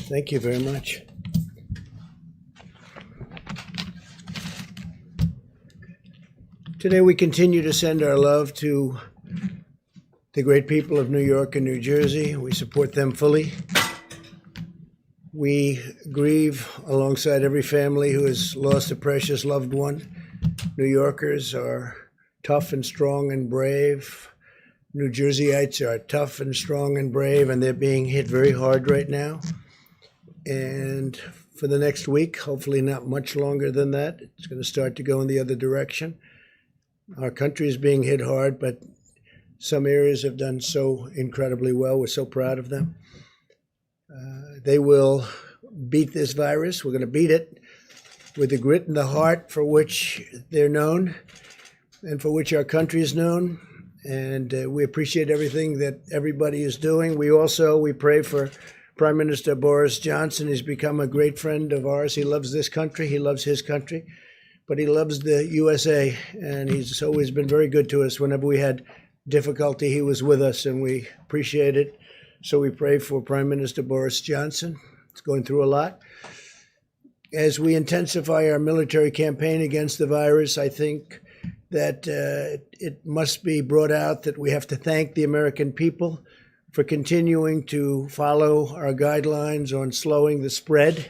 Thank you very much. Today we continue to send our love to the great people of New York and New Jersey. We support them fully. We grieve alongside every family who has lost a precious loved one. New Yorkers are tough and strong and brave. New Jerseyites are tough and strong and brave, and they're being hit very hard right now. And for the next week, hopefully not much longer than that, it's going to start to go in the other direction. Our country is being hit hard, but some areas have done so incredibly well. We're so proud of them. They will beat this virus. We're going to beat it with the grit and the heart for which they're known and for which our country is known. And we appreciate everything that everybody is doing. We pray for Prime Minister Boris Johnson. He's become a great friend of ours. He loves this country. He loves his country. But he loves the USA, and he's always been very good to us. Whenever we had difficulty, he was with us, and we appreciate it. So we pray for Prime Minister Boris Johnson. He's going through a lot. As we intensify our military campaign against the virus, I think that it must be brought out that we have to thank the American people for continuing to follow our guidelines on slowing the spread,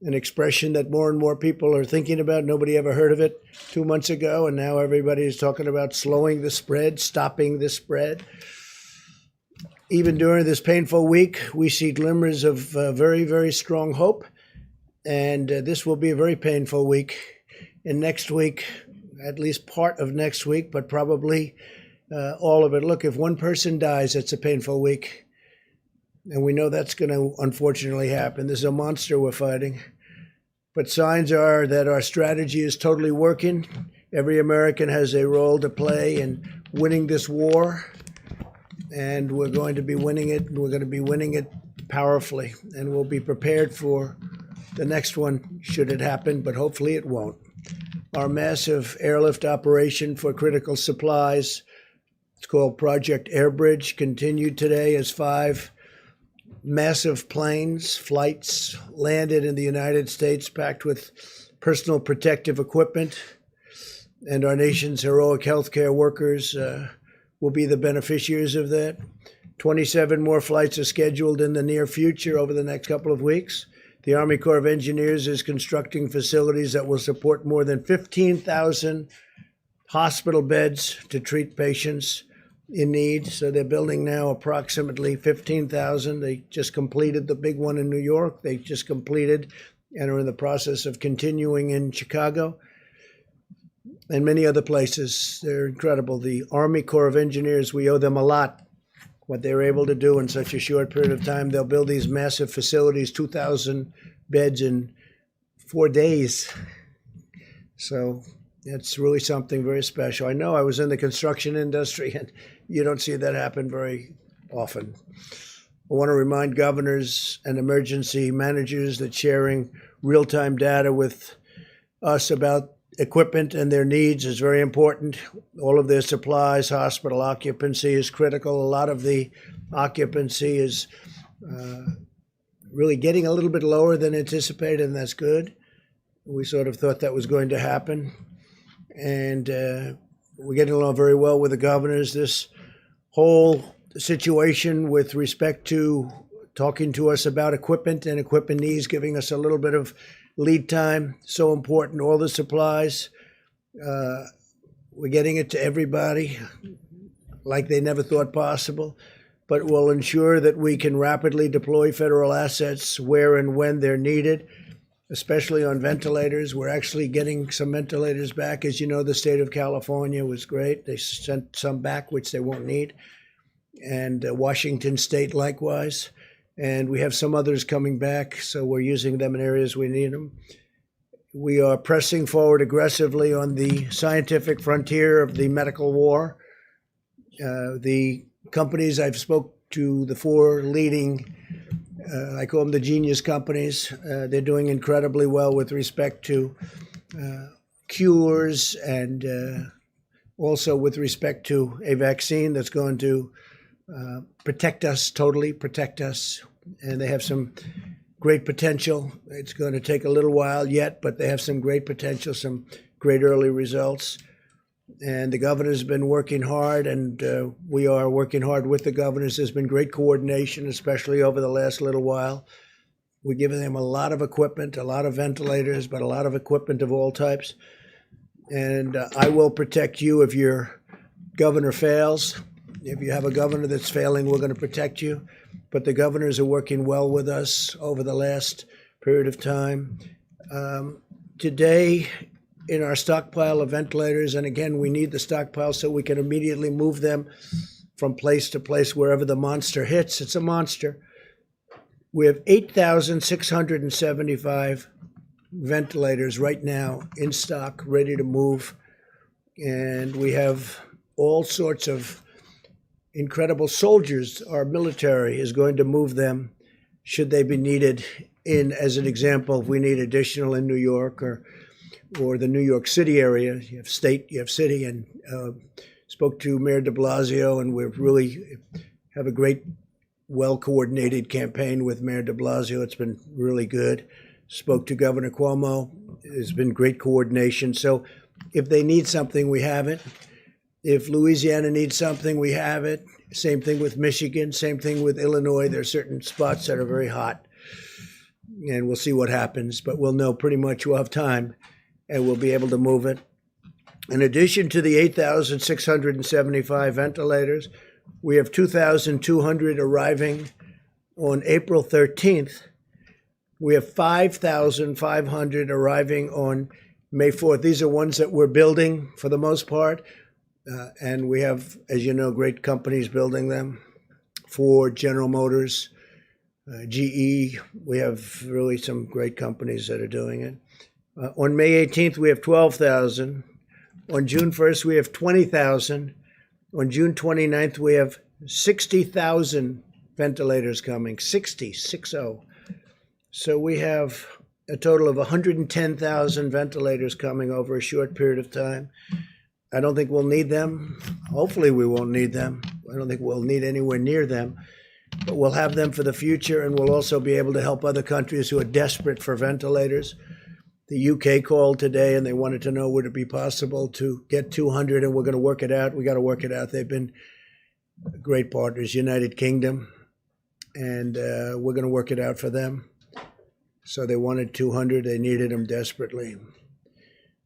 an expression that more and more people are thinking about. Nobody ever heard of it 2 months ago, and now everybody is talking about slowing the spread, stopping the spread. Even during this painful week, we see glimmers of very, very strong hope, and this will be a very painful week. And next week, at least part of next week, but probably all of it. Look, if one person dies, it's a painful week. And we know that's going to unfortunately happen. This is a monster we're fighting. But signs are that our strategy is totally working. Every American has a role to play in winning this war. And we're going to be winning it. We're going to be winning it powerfully. And we'll be prepared for the next one, should it happen, but hopefully it won't. Our massive airlift operation for critical supplies, it's called Project Airbridge, continued today as 5 massive flights landed in the United States packed with personal protective equipment. And our nation's heroic healthcare workers will be the beneficiaries of that. 27 more flights are scheduled in the near future over the next couple of weeks. The Army Corps of Engineers is constructing facilities that will support more than 15,000 hospital beds to treat patients in need. So they're building now approximately 15,000. They just completed the big one in New York. They just completed and are in the process of continuing in Chicago and many other places. They're incredible. The Army Corps of Engineers, we owe them a lot. What they were able to do in such a short period of time. They'll build these massive facilities, 2,000 beds in 4 days. So it's really something very special. I know I was in the construction industry, and you don't see that happen very often. I want to remind governors and emergency managers that sharing real-time data with us about equipment and their needs is very important. All of their supplies, hospital occupancy is critical. A lot of the occupancy is really getting a little bit lower than anticipated, and that's good. We sort of thought that was going to happen. And we're getting along very well with the governors. This whole situation with respect to talking to us about equipment and equipment needs, giving us a little bit of lead time, so important. All the supplies, we're getting it to everybody like they never thought possible, but we'll ensure that we can rapidly deploy federal assets where and when they're needed, especially on ventilators. We're actually getting some ventilators back. As you know, the state of California was great. They sent some back, which they won't need, and Washington State likewise. And we have some others coming back, so we're using them in areas we need them. We are pressing forward aggressively on the scientific frontier of the medical war. The companies I've spoke to, the 4 leading, I call them the genius companies, they're doing incredibly well with respect to cures and also with respect to a vaccine that's going to protect us, totally protect us. And they have some great potential. It's going to take a little while yet, but they have some great potential, some great early results. And the governor's been working hard, and we are working hard with the governors. There's been great coordination, especially over the last little while. We're giving them a lot of equipment, a lot of ventilators, but a lot of equipment of all types. And I will protect you if your governor fails. If you have a governor that's failing, we're going to protect you. But the governors are working well with us over the last period of time. Today, in our stockpile of ventilators, and again, we need the stockpile so we can immediately move them from place to place wherever the monster hits. It's a monster. We have 8,675 ventilators right now in stock, ready to move. And we have all sorts of incredible soldiers. Our military is going to move them should they be needed in, as an example, if we need additional in New York or the New York City area. You have state, you have city, and spoke to Mayor de Blasio, and we really have a great, well-coordinated campaign with Mayor de Blasio. It's been really good. Spoke to Governor Cuomo. There's been great coordination. So if they need something, we have it. If Louisiana needs something, we have it. Same thing with Michigan. Same thing with Illinois. There are certain spots that are very hot, and we'll see what happens. But we'll know pretty much. We'll have time, and we'll be able to move it. In addition to the 8,675 ventilators, we have 2,200 arriving on April 13th. We have 5,500 arriving on May 4th. These are ones that we're building for the most part. And we have, as you know, great companies building them. Ford, General Motors, GE. We have really some great companies that are doing it. On May 18th, we have 12,000. On June 1st, we have 20,000. On June 29th, we have 60,000 ventilators coming, 60. So we have a total of 110,000 ventilators coming over a short period of time. I don't think we'll need them. Hopefully we won't need them. I don't think we'll need anywhere near them. But we'll have them for the future, and we'll also be able to help other countries who are desperate for ventilators. The UK called today, and they wanted to know would it be possible to get 200, and we're going to work it out. We got to work it out. They've been great partners, United Kingdom, and we're going to work it out for them. So they wanted 200. They needed them desperately.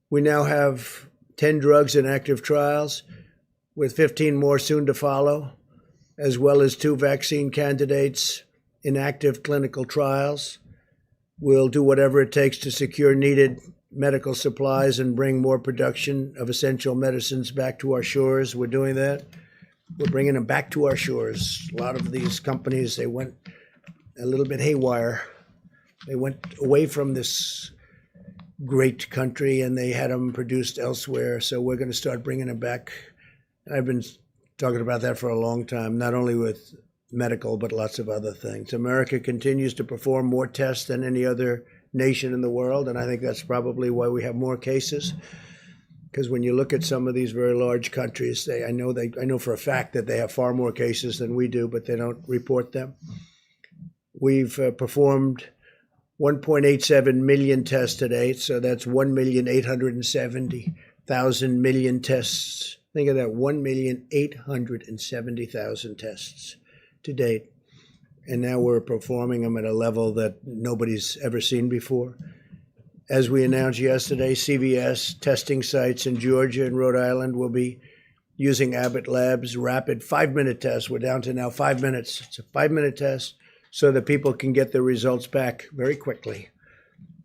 We now have 10 drugs in active trials, with 15 more soon to follow, as well as 2 vaccine candidates in active clinical trials. We'll do whatever it takes to secure needed medical supplies and bring more production of essential medicines back to our shores. We're doing that. We're bringing them back to our shores. A lot of these companies, they went a little bit haywire. They went away from this great country, and they had them produced elsewhere. So we're going to start bringing them back. I've been talking about that for a long time, not only with medical, but lots of other things. America continues to perform more tests than any other nation in the world, and I think that's probably why we have more cases. Because when you look at some of these very large countries, I know for a fact that they have far more cases than we do, but they don't report them. We've performed 1.87 million tests to date, so that's 1,870,000 million tests. Think of that, 1,870,000 tests to date. And now we're performing them at a level that nobody's ever seen before. As we announced yesterday, CVS testing sites in Georgia and Rhode Island will be using Abbott Labs rapid 5-minute tests. We're down to now 5 minutes. It's a 5-minute test so that people can get their results back very quickly.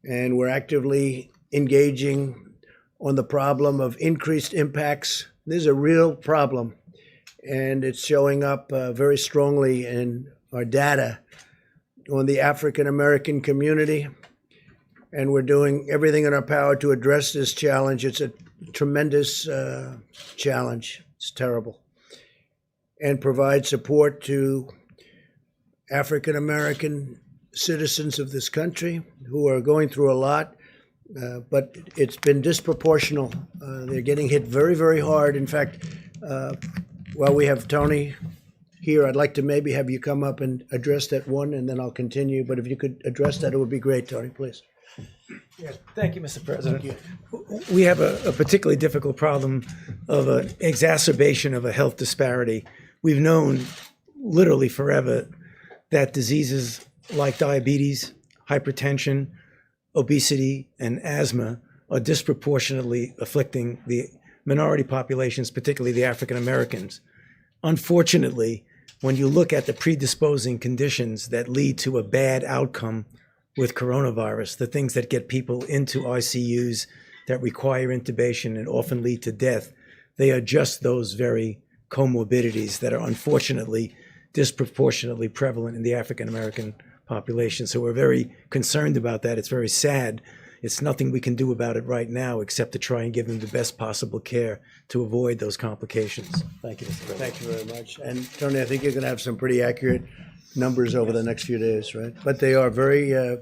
And we're actively engaging on the problem of increased impacts. This is a real problem, and it's showing up very strongly in our data on the African American community. And we're doing everything in our power to address this challenge. It's a tremendous challenge. It's terrible. And provide support to African American citizens of this country who are going through a lot, but it's been disproportional. They're getting hit very, very hard. In fact, we have Tony here. I'd like to maybe have you come up and address that one, and then I'll continue. But if you could address that, it would be great, Tony, please. Yes, thank you, Mr. President. We have a particularly difficult problem of an exacerbation of a health disparity. We've known literally forever that diseases like diabetes, hypertension, obesity, and asthma are disproportionately afflicting the minority populations, particularly the African Americans. Unfortunately, when you look at the predisposing conditions that lead to a bad outcome with coronavirus, the things that get people into ICUs that require intubation and often lead to death, they are just those very comorbidities that are unfortunately disproportionately prevalent in the African American population. So we're very concerned about that. It's very sad. It's nothing we can do about it right now except to try and give them the best possible care to avoid those complications. Thank you, Mr. President. Thank you very much. And Tony, I think you're going to have some pretty accurate numbers over the next few days, right? But they are they're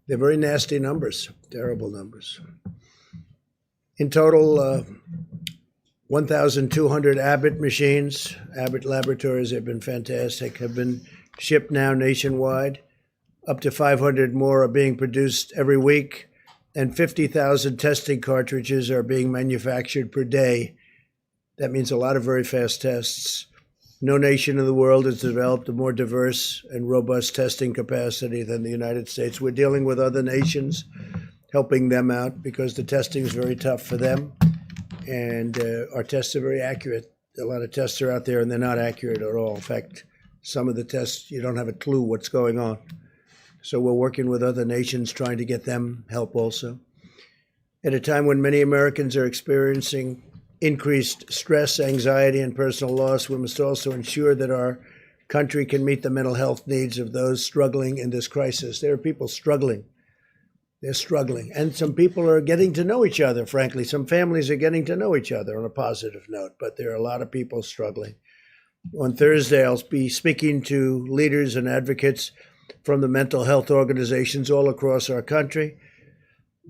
very nasty numbers, terrible numbers. In total, 1,200 Abbott machines, Abbott laboratories have been fantastic, have been shipped now nationwide. Up to 500 more are being produced every week, and 50,000 testing cartridges are being manufactured per day. That means a lot of very fast tests. No nation in the world has developed a more diverse and robust testing capacity than the United States. We're dealing with other nations, helping them out because the testing is very tough for them. And our tests are very accurate. A lot of tests are out there and they're not accurate at all. In fact, some of the tests, you don't have a clue what's going on. So we're working with other nations trying to get them help also. At a time when many Americans are experiencing increased stress, anxiety, and personal loss, we must also ensure that our country can meet the mental health needs of those struggling in this crisis. There are people struggling. They're struggling. And some people are getting to know each other, frankly. Some families are getting to know each other on a positive note, but there are a lot of people struggling. On Thursday, I'll be speaking to leaders and advocates from the mental health organizations all across our country.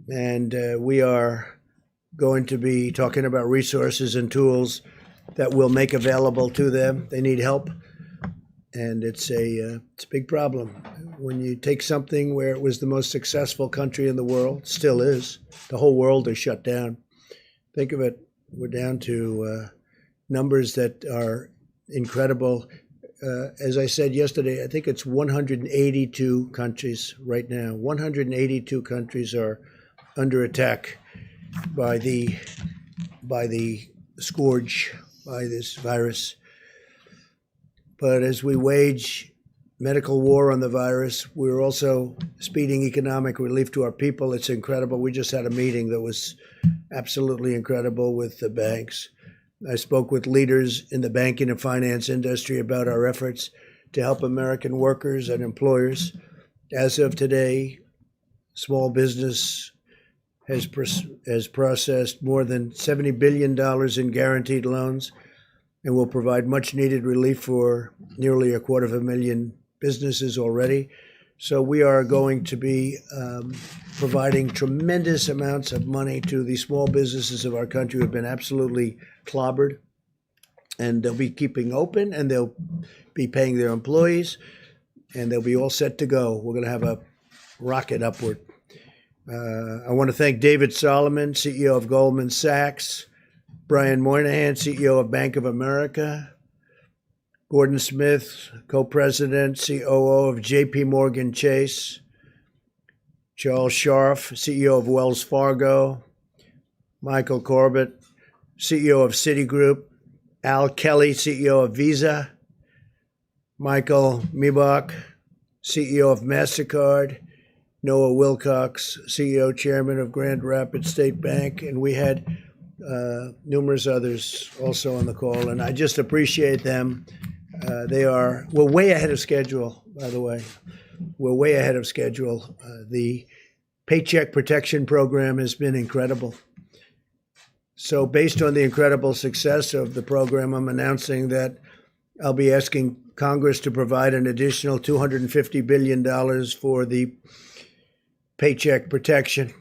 And we are going to be talking about resources and tools that we'll make available to them. They need help. And it's a big problem. When you take something where it was the most successful country in the world, still is, the whole world is shut down. Think of it, we're down to numbers that are incredible. As I said yesterday, I think it's 182 countries right now. 182 countries are under attack by the scourge, by this virus. But as we wage medical war on the virus, we're also speeding economic relief to our people. It's incredible. We just had a meeting that was absolutely incredible with the banks. I spoke with leaders in the banking and finance industry about our efforts to help American workers and employers. As of today, small business has processed more than $70 billion in guaranteed loans and will provide much needed relief for nearly 250,000 businesses already. So we are going to be providing tremendous amounts of money to the small businesses of our country who have been absolutely clobbered. And they'll be keeping open, and they'll be paying their employees, and they'll be all set to go. We're going to have a rocket upward. I want to thank David Solomon, CEO of Goldman Sachs, Brian Moynihan, CEO of Bank of America, Gordon Smith, co-president, COO of JP Morgan Chase, Charles Scharf, CEO of Wells Fargo, Michael Corbett, CEO of Citigroup, Al Kelly, CEO of Visa, Michael Miebach, CEO of MasterCard, Noah Wilcox, CEO, Chairman of Grand Rapids State Bank, and we had numerous others also on the call, and I just appreciate them. We're way ahead of schedule, by the way. We're way ahead of schedule. The Paycheck Protection Program has been incredible. So based on the incredible success of the program, I'm announcing that I'll be asking Congress to provide an additional $250 billion for the Paycheck Protection,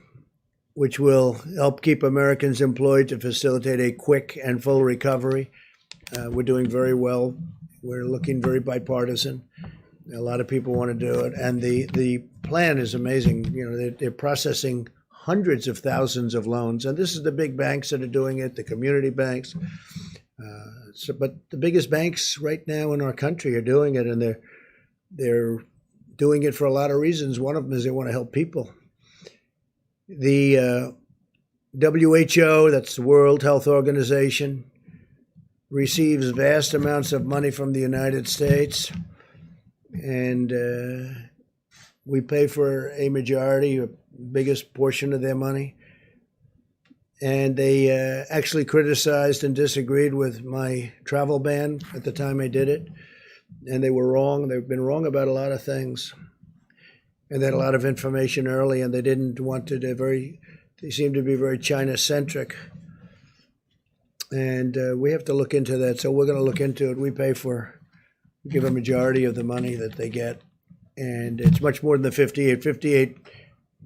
which will help keep Americans employed to facilitate a quick and full recovery. We're doing very well We're looking very bipartisan. A lot of people want to do it, and the plan is amazing. You know, they're processing hundreds of thousands of loans, and this is the big banks that are doing it, the community banks. But the biggest banks right now in our country are doing it, and they're doing it for a lot of reasons. One of them is they want to help people. The WHO, that's the World Health Organization, receives vast amounts of money from the United States, and we pay for a majority, a biggest portion of their money. And they actually criticized and disagreed with my travel ban at the time I did it. And they were wrong. They've been wrong about a lot of things. And they had a lot of information early, and they didn't want to, they seem to be very China-centric. And we have to look into that. So we're going to look into it. We give a majority of the money that they get. And it's much more than the $58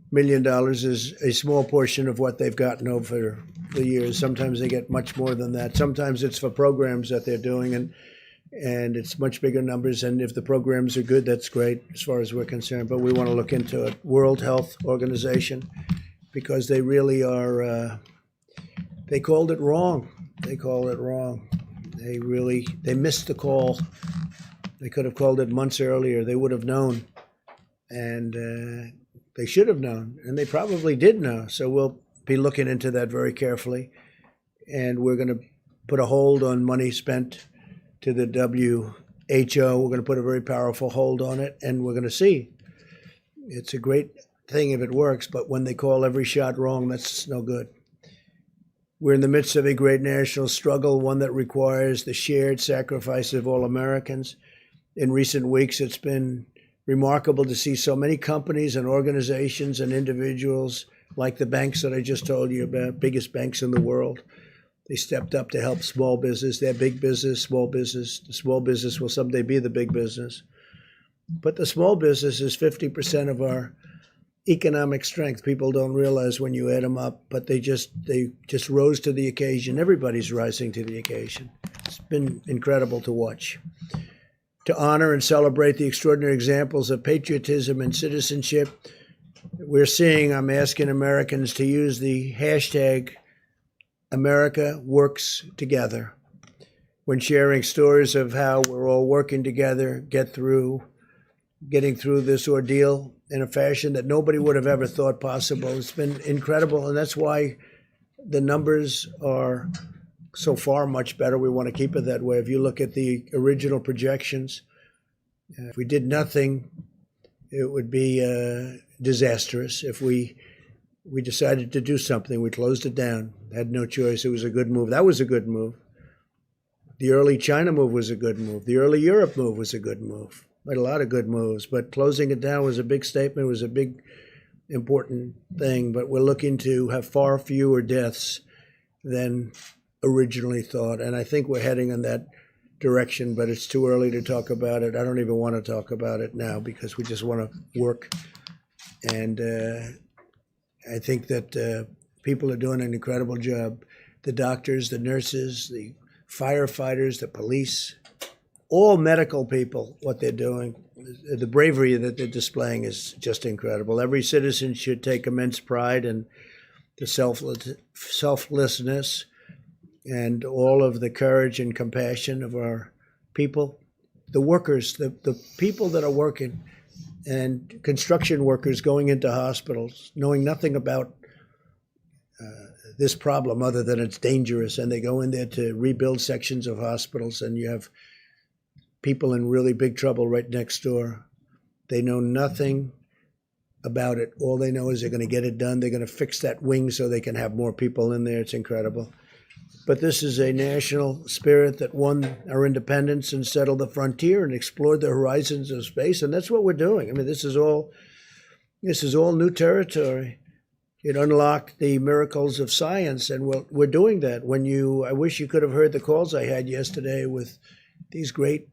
million is a small portion of what they've gotten over the years. Sometimes they get much more than that. Sometimes it's for programs that they're doing, and it's much bigger numbers. And if the programs are good, that's great as far as we're concerned. But we want to look into it. World Health Organization, because they really are, they called it wrong. They called it wrong. They missed the call. They could have called it months earlier. They would have known. And they should have known, and they probably did know. So we'll be looking into that very carefully. And we're going to put a hold on money spent to the WHO. We're going to put a very powerful hold on it, and we're going to see. It's a great thing if it works, but when they call every shot wrong, that's no good. We're in the midst of a great national struggle, one that requires the shared sacrifice of all Americans. In recent weeks, it's been remarkable to see so many companies and organizations and individuals, like the banks that I just told you about, biggest banks in the world. They stepped up to help small business. They're big business, small business. The small business will someday be the big business. But the small business is 50% of our economic strength. People don't realize when you add them up, but they just rose to the occasion. Everybody's rising to the occasion. It's been incredible to watch. To honor and celebrate the extraordinary examples of patriotism and citizenship we're seeing, I'm asking Americans to use the hashtag America Works Together when sharing stories of how we're all working together, getting through this ordeal in a fashion that nobody would have ever thought possible. It's been incredible, and that's why the numbers are so far much better. We want to keep it that way. If you look at the original projections, if we did nothing, it would be disastrous. If we decided to do something, we closed it down, had no choice. It was a good move. That was a good move. The early China move was a good move. The early Europe move was a good move. We had a lot of good moves, but closing it down was a big statement. It was a big, important thing. But we're looking to have far fewer deaths than originally thought. And I think we're heading in that direction, but it's too early to talk about it. I don't even want to talk about it now because we just want to work. And I think that people are doing an incredible job. The doctors, the nurses, the firefighters, the police, all medical people, what they're doing, the bravery that they're displaying is just incredible. Every citizen should take immense pride in the selflessness and all of the courage and compassion of our people, the workers, the people that are working, and construction workers going into hospitals, knowing nothing about this problem other than it's dangerous, and they go in there to rebuild sections of hospitals, and you have people in really big trouble right next door. They know nothing about it. All they know is they're going to get it done. They're going to fix that wing so they can have more people in there. It's incredible. But this is a national spirit that won our independence and settled the frontier and explored the horizons of space, and that's what we're doing. I mean, this is all new territory. It unlocked the miracles of science, and we're doing that. I wish you could have heard the calls I had yesterday with these great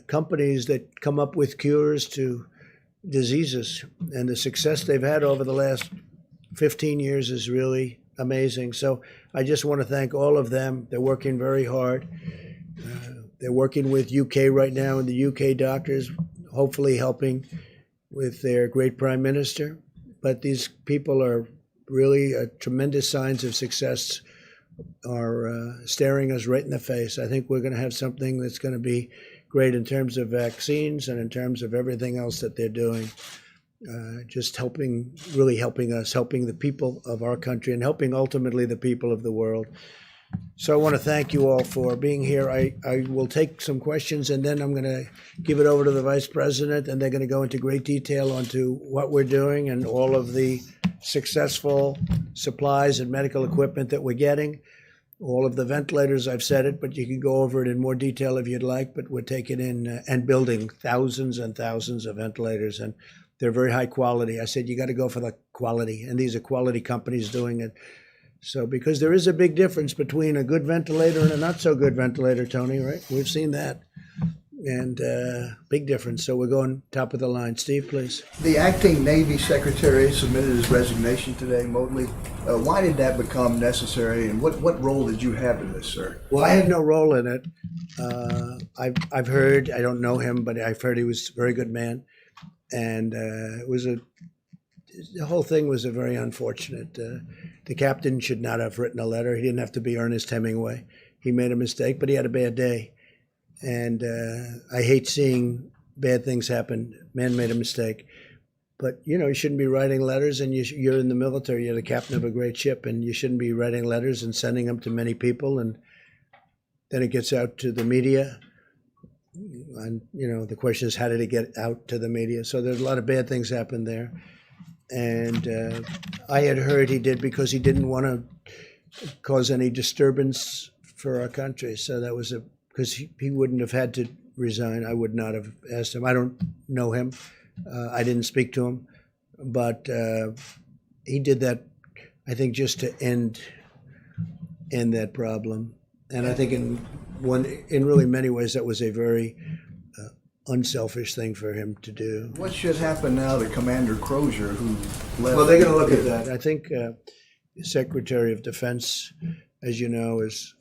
companies that come up with cures to diseases, and the success they've had over the last 15 years is really amazing. So I just want to thank all of them. They're working very hard. They're working with UK right now, and the UK doctors, hopefully helping with their great prime minister. But these people are really tremendous signs of success are staring us right in the face. I think we're going to have something that's going to be great in terms of vaccines and in terms of everything else that they're doing. Just helping, really helping us, helping the people of our country and helping ultimately the people of the world. So I want to thank you all for being here. I will take some questions and then I'm going to give it over to the Vice President, and they're going to go into great detail onto what we're doing and all of the successful supplies and medical equipment that we're getting. All of the ventilators, I've said it, but you can go over it in more detail if you'd like, but we're taking in and building thousands and thousands of ventilators, and they're very high quality. I said, you got to go for the quality, and these are quality companies doing it. So, because there is a big difference between a good ventilator and a not so good ventilator, Tony, right? We've seen that. And big difference. So we're going top of the line. Steve, please. The acting Navy Secretary submitted his resignation today, Motley. Why did that become necessary, and what role did you have in this, sir? Well, I had no role in it. I've heard, I don't know him, but I've heard he was a very good man. And it was the whole thing was a very unfortunate. The captain should not have written a letter. He didn't have to be Ernest Hemingway. He made a mistake, but he had a bad day. And I hate seeing bad things happen. Man made a mistake. But, you shouldn't be writing letters, and you're in the military. You're the captain of a great ship, and you shouldn't be writing letters and sending them to many people. And then it gets out to the media. And, the question is, how did it get out to the media? So there's a lot of bad things happen there. And I had heard he did because he didn't want to cause any disturbance for our country. So that was because he wouldn't have had to resign. I would not have asked him. I don't know him. I didn't speak to him. But he did that, I think, just to end that problem. And I think in really many ways that was a very unselfish thing for him to do. What should happen now to Commander Crozier, who left? Well, they're going to look at that. I think the Secretary of Defense, as you know, is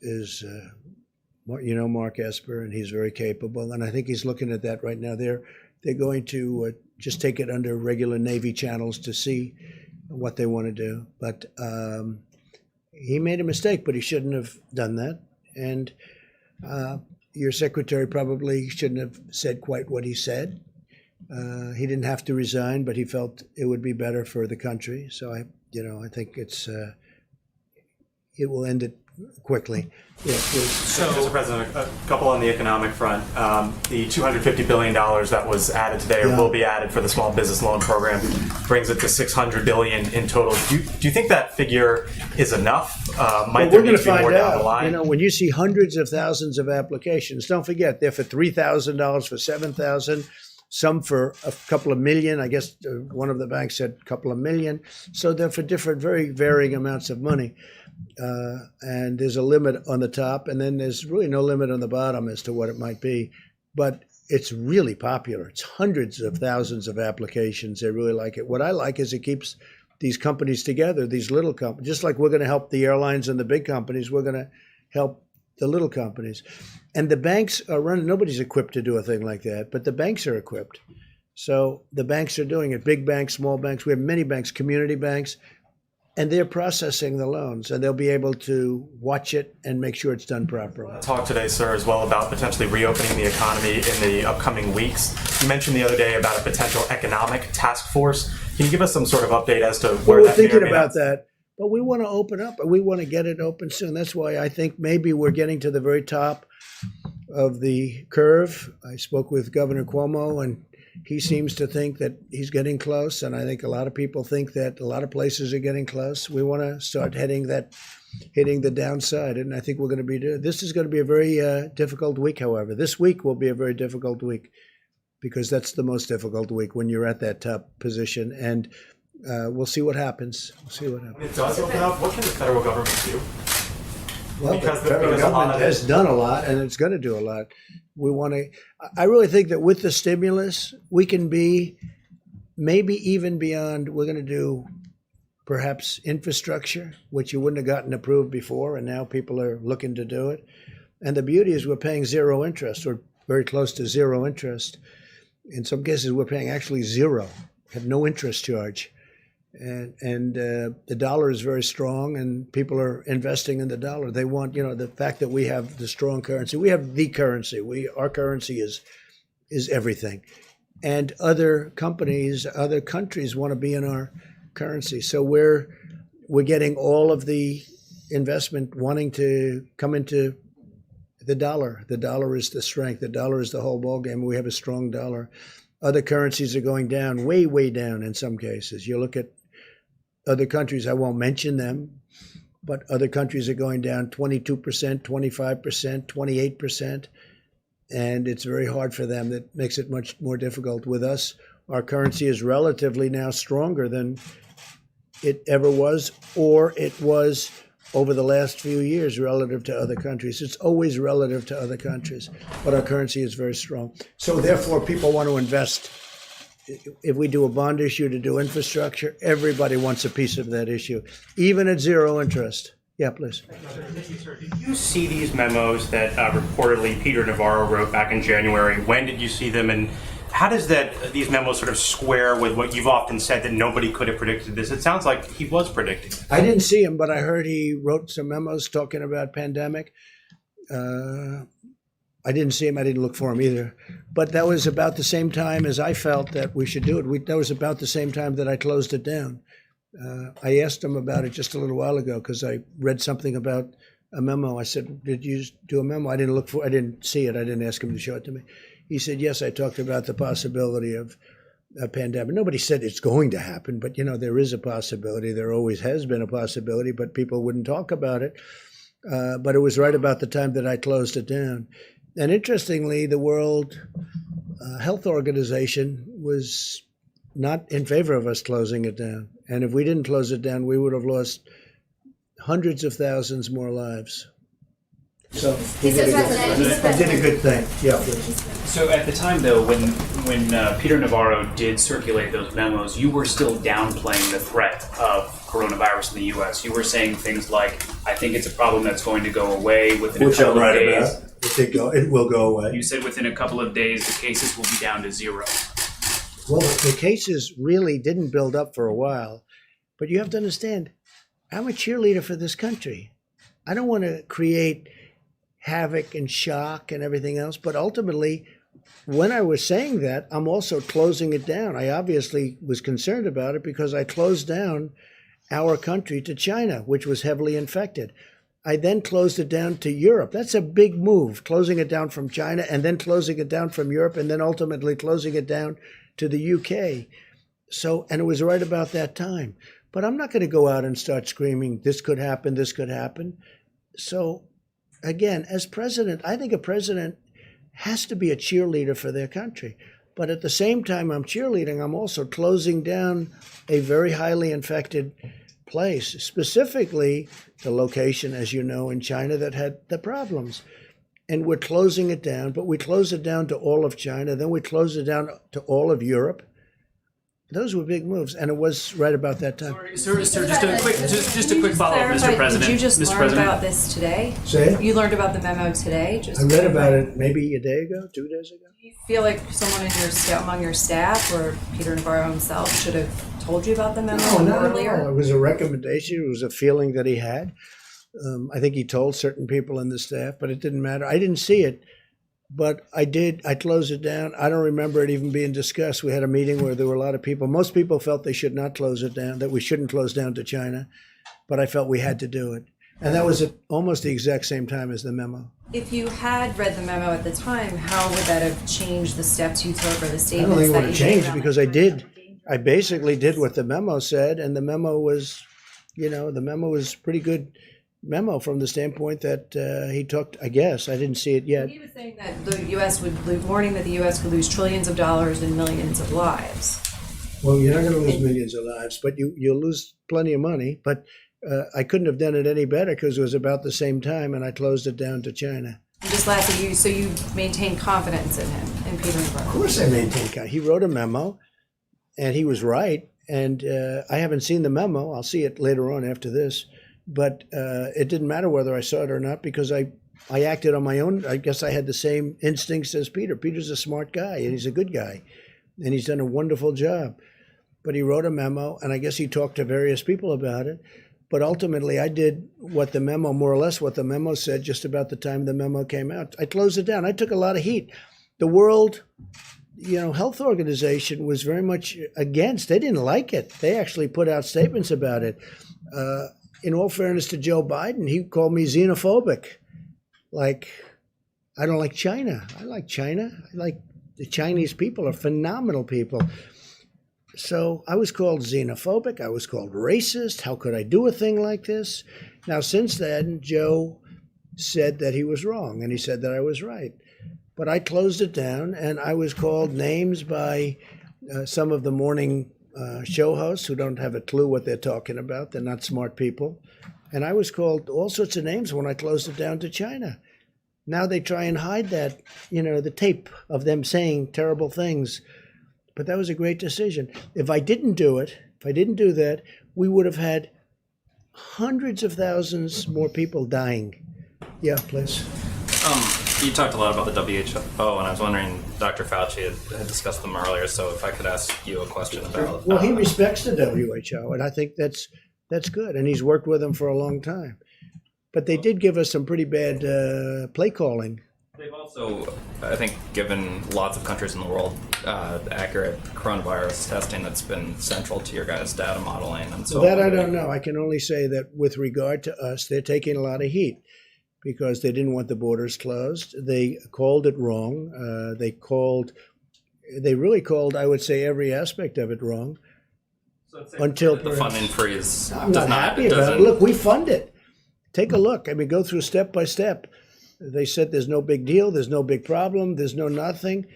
Mark Esper, and he's very capable. And I think he's looking at that right now. They're going to just take it under regular Navy channels to see what they want to do. But he made a mistake, but he shouldn't have done that. And your secretary probably shouldn't have said quite what he said. He didn't have to resign, but he felt it would be better for the country. So I think it will end it quickly. Yeah, so, Mr. President, a couple on the economic front. The $250 billion that was added today, or will be added for the small business loan program, brings it to $600 billion in total. Do you think that figure is enough? Might there need to be more down the line? When you see hundreds of thousands of applications, don't forget they're for $3,000, for $7,000. Some for a couple of million. I guess one of the banks said a couple of million. So they're for different, very varying amounts of money. And there's a limit on the top, and then there's really no limit on the bottom as to what it might be. But it's really popular. It's hundreds of thousands of applications. They really like it. What I like is it keeps these companies together, these little companies. Just like we're going to help the airlines and the big companies, we're going to help the little companies. And the banks are running. Nobody's equipped to do a thing like that, but the banks are equipped. So the banks are doing it. Big banks, small banks. We have many banks, community banks. And they're processing the loans, and they'll be able to watch it and make sure it's done properly. Talk today, sir, as well about potentially reopening the economy in the upcoming weeks. You mentioned the other day about a potential economic task force. Can you give us some sort of update as to where we're that thinking about that, but we want to open up, and we want to get it open soon. That's why I think maybe we're getting to the very top of the curve. I spoke with Governor Cuomo, and he seems to think that he's getting close, and I think a lot of people think that a lot of places are getting close. We want to start hitting the downside, and I think we're going to be doing. This is going to be a very difficult week, however. This week will be a very difficult week because that's the most difficult week when you're at that top position, and we'll see what happens. We'll see what happens. It does open up. What can the federal government do? Well, the federal government has done a lot, and it's going to do a lot. I really think that with the stimulus, we can be maybe even beyond. We're going to do perhaps infrastructure, which you wouldn't have gotten approved before, and now people are looking to do it. And the beauty is we're paying zero interest, or very close to zero interest. In some cases, we're paying actually zero, have no interest charge. And the dollar is very strong, and people are investing in the dollar. They want, the fact that we have the strong currency. We have the currency. Our currency is everything. And other companies, other countries want to be in our currency. So we're getting all of the investment wanting to come into the dollar. The dollar is the strength. The dollar is the whole ballgame. We have a strong dollar. Other currencies are going down, way, way down in some cases. You look at other countries, I won't mention them, but other countries are going down 22%, 25%, 28%. And it's very hard for them. That makes it much more difficult. With us, our currency is relatively now stronger than it ever was, or it was over the last few years relative to other countries. It's always relative to other countries, but our currency is very strong. So therefore, people want to invest. If we do a bond issue to do infrastructure, everybody wants a piece of that issue, even at zero interest. Yeah, please. Did you see these memos that reportedly Peter Navarro wrote back in January? When did you see them, and how does these memos sort of square with what you've often said that nobody could have predicted this? It sounds like he was predicting it. I didn't see him, but I heard he wrote some memos talking about pandemic. I didn't see him. I didn't look for him either. But that was about the same time as I felt that we should do it. That was about the same time that I closed it down. I asked him about it just a little while ago because I read something about a memo. I said, "Did you do a memo?" I didn't see it. I didn't ask him to show it to me. He said, "Yes, I talked about the possibility of a pandemic." Nobody said it's going to happen, but there is a possibility. There always has been a possibility, but people wouldn't talk about it. But it was right about the time that I closed it down. And interestingly, the World Health Organization was not in favor of us closing it down. And if we didn't close it down, we would have lost hundreds of thousands more lives. So we did a good thing. Yeah. So at the time, though, when Peter Navarro did circulate those memos, you were still downplaying the threat of coronavirus in the U.S. You were saying things like, "I think it's a problem that's going to go away within a couple of days." It will go away. You said within a couple of days the cases will be down to zero. Well, the cases really didn't build up for a while, but you have to understand, I'm a cheerleader for this country. I don't want to create havoc and shock and everything else, but ultimately, when I was saying that, I'm also closing it down. I obviously was concerned about it because I closed down our country to China, which was heavily infected. I then closed it down to Europe. That's a big move, closing it down from China and then closing it down from Europe and then ultimately closing it down to the UK. So, and it was right about that time. But I'm not going to go out and start screaming, this could happen, this could happen. So again, as president, I think a president has to be a cheerleader for their country. But at the same time I'm cheerleading, I'm also closing down a very highly infected place, specifically the location, as you know, in China that had the problems. And we're closing it down, but we close it down to all of China, then we close it down to all of Europe. Those were big moves, and it was right about that time. Sir, just a quick follow-up, Mr. President. Did you just Mr. learn President? about this today? Say it? You learned about the memo today? I read about it maybe a day ago, 2 days ago. Do you feel like someone among your staff or Peter Navarro himself should have told you about the memo earlier? No. It was a recommendation. It was a feeling that he had. I think he told certain people in the staff, but it didn't matter. I didn't see it, but I did. I closed it down. I don't remember it even being discussed. We had a meeting where there were a lot of people. Most people felt they should not close it down, that we shouldn't close down to China, but I felt we had to do it. And that was at almost the exact same time as the memo. If you had read the memo at the time, how would that have changed the steps you took or the I statements don't think it that would you have changed made? because I did. I basically did what the memo said, and the memo was, the memo was pretty good memo from the standpoint that he took, I guess. I didn't see it yet. He was saying that the U.S. warning that the U.S. could lose trillions of dollars and millions of lives. Well, you're not going to lose millions of lives, but you'll lose plenty of money. But I couldn't have done it any better because it was about the same time, and I closed it down to China. And just lastly, so you maintain confidence in him, in Peter Navarro? Of course I maintain confidence. He wrote a memo, and he was right. And I haven't seen the memo. I'll see it later on after this. But it didn't matter whether I saw it or not because I I acted on my own. I guess I had the same instincts as Peter. Peter's a smart guy, and he's a good guy, and he's done a wonderful job. But he wrote a memo, and I guess he talked to various people about it. But ultimately, I did what the memo, more or less what the memo said, just about the time the memo came out. I closed it down. I took a lot of heat. The World, Health Organization was very much against. They didn't like it. They actually put out statements about it. In all fairness to Joe Biden, he called me xenophobic. Like, I don't like China. I like China. I like the Chinese people are phenomenal people. So I was called xenophobic. I was called racist. How could I do a thing like this? Now, since then, Joe said that he was wrong, and he said that I was right. But I closed it down, and I was called names by some of the morning show hosts who don't have a clue what they're talking about. They're not smart people. And I was called all sorts of names when I closed it down to China. Now they try and hide that, the tape of them saying terrible things. But that was a great decision. If I didn't do that, we would have had hundreds of thousands more people dying. Yeah, please. You talked a lot about the WHO, and I was wondering, Dr. Fauci had discussed them earlier, so if I could ask you a question about... Well, he respects the WHO, and I think that's good, and he's worked with them for a long time. But they did give us some pretty bad play calling. They've also, I think, given lots of countries in the world accurate coronavirus testing that's been central to your guys' data modeling. And so that I don't know. I can only say that with regard to us, they're taking a lot of heat because they didn't want the borders closed. They called it wrong. They really called, I would say, every aspect of it wrong. So until the funding freeze I'm not happy about it. Look, we fund it. Take a look. I mean, go through step by step. They said there's no big deal, there's no big problem, there's no nothing.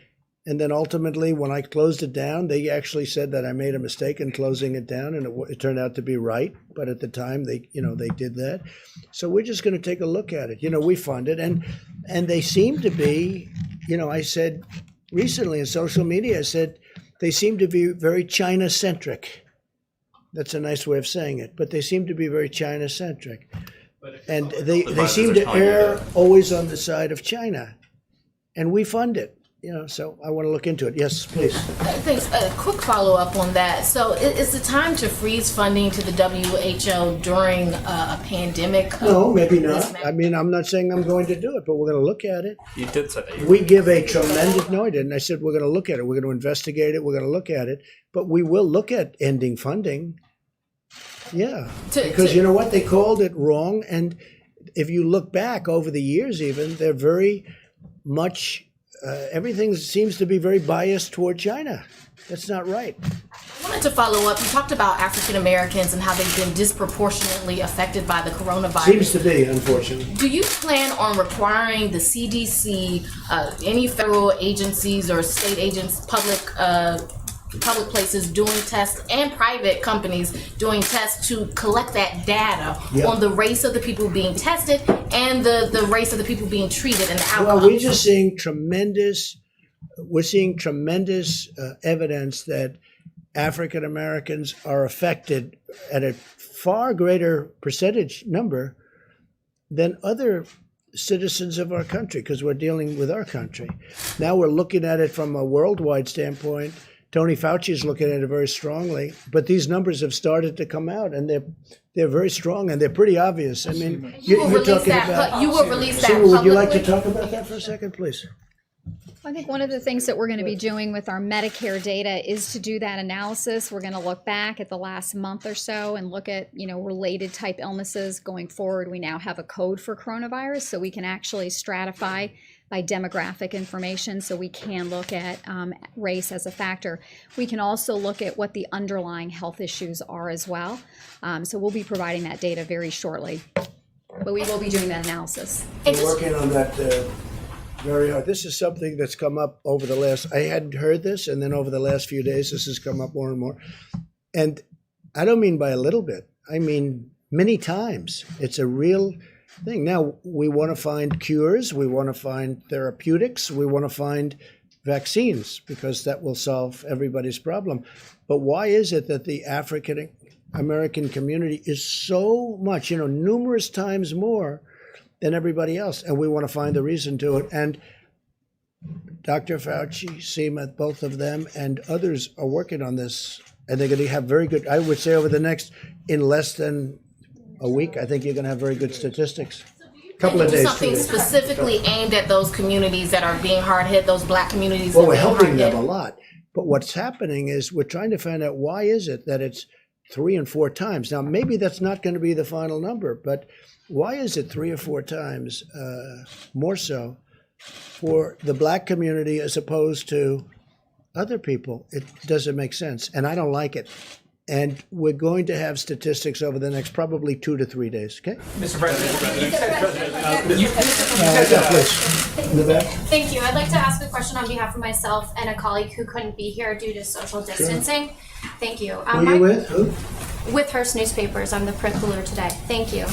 And then ultimately, when I closed it down, they actually said that I made a mistake in closing it down, and it turned out to be right. But at the time, they did that. So we're just going to take a look at it. We fund it, and they seem to be. I said recently in social media, I said they seem to be very China-centric. That's a nice way of saying it, but they seem to be very China-centric. And they seem to err always on the side of China, and we fund it. So I want to look into it. Yes, please. Thanks. A quick follow-up on that. So is the time to freeze funding to the WHO during a pandemic? No, maybe not. I mean, I'm not saying I'm going to do it, but we're going to look at it. You did say that. We give a tremendous, no, I didn't. I said we're going to look at it. We're going to investigate it. We're going to look at it. But we will look at ending funding. Yeah, because you know what? They called it wrong. And if you look back over the years even, they're very much, everything seems to be very biased toward China. That's not right. I wanted to follow up. You talked about African Americans and how they've been disproportionately affected by the coronavirus. Seems to be, unfortunately. Do you plan on requiring the CDC, any federal agencies or state agents, public places doing tests and private companies doing tests to collect that data on the race of the people being tested and the race of the people being treated and the outcomes? Well, we're just seeing tremendous evidence that African Americans are affected at a far greater percentage number than other citizens of our country, because we're dealing with our country. Now we're looking at it from a worldwide standpoint. Tony Fauci is looking at it very strongly, but these numbers have started to come out, and they're very strong, and they're pretty obvious. I mean, you will release that. Would you like to talk about that for a second, please? I think one of the things that we're going to be doing with our Medicare data is to do that analysis. We're going to look back at the last month or so and look at, related type illnesses going forward. We now have a code for coronavirus, so we can actually stratify by demographic information, so we can look at race as a factor. We can also look at what the underlying health issues are as well. So we'll be providing that data very shortly, but we will be doing that analysis. We're working on that very hard. This is something that's come up over the last, I hadn't heard this, and then over the last few days, this has come up more and more. And I don't mean by a little bit, I mean many times. It's a real thing. Now, we want to find cures, we want to find therapeutics, we want to find vaccines, because that will solve everybody's problem. But why is it that the African American community is so much, numerous times more than everybody else, and we want to find the reason to it. And Dr. Fauci, Seema, both of them, and others are working on this, and they're going to have very good, I would say over the next, in less than a week, I think you're going to have very good statistics. Couple of Do days. something 2 days. specifically aimed at those communities that are being hard hit, those black communities. Well, that we're are being helping hard them hit. a lot. But what's happening is we're trying to find out why is it that it's 3 and 4 times. Now, maybe that's not going to be the final number, but why is it 3 or 4 times more so for the black community as opposed to other people? It doesn't make sense, and I don't like it. And we're going to have statistics over the next probably 2 to 3 days. Okay? Mr. President, Please. In the back. Thank you. I'd like to ask a question on behalf of myself and a colleague who couldn't be here due to social distancing. Thank you. Who are you with? Who? With Hearst Newspapers. I'm the print cooler today. Thank you.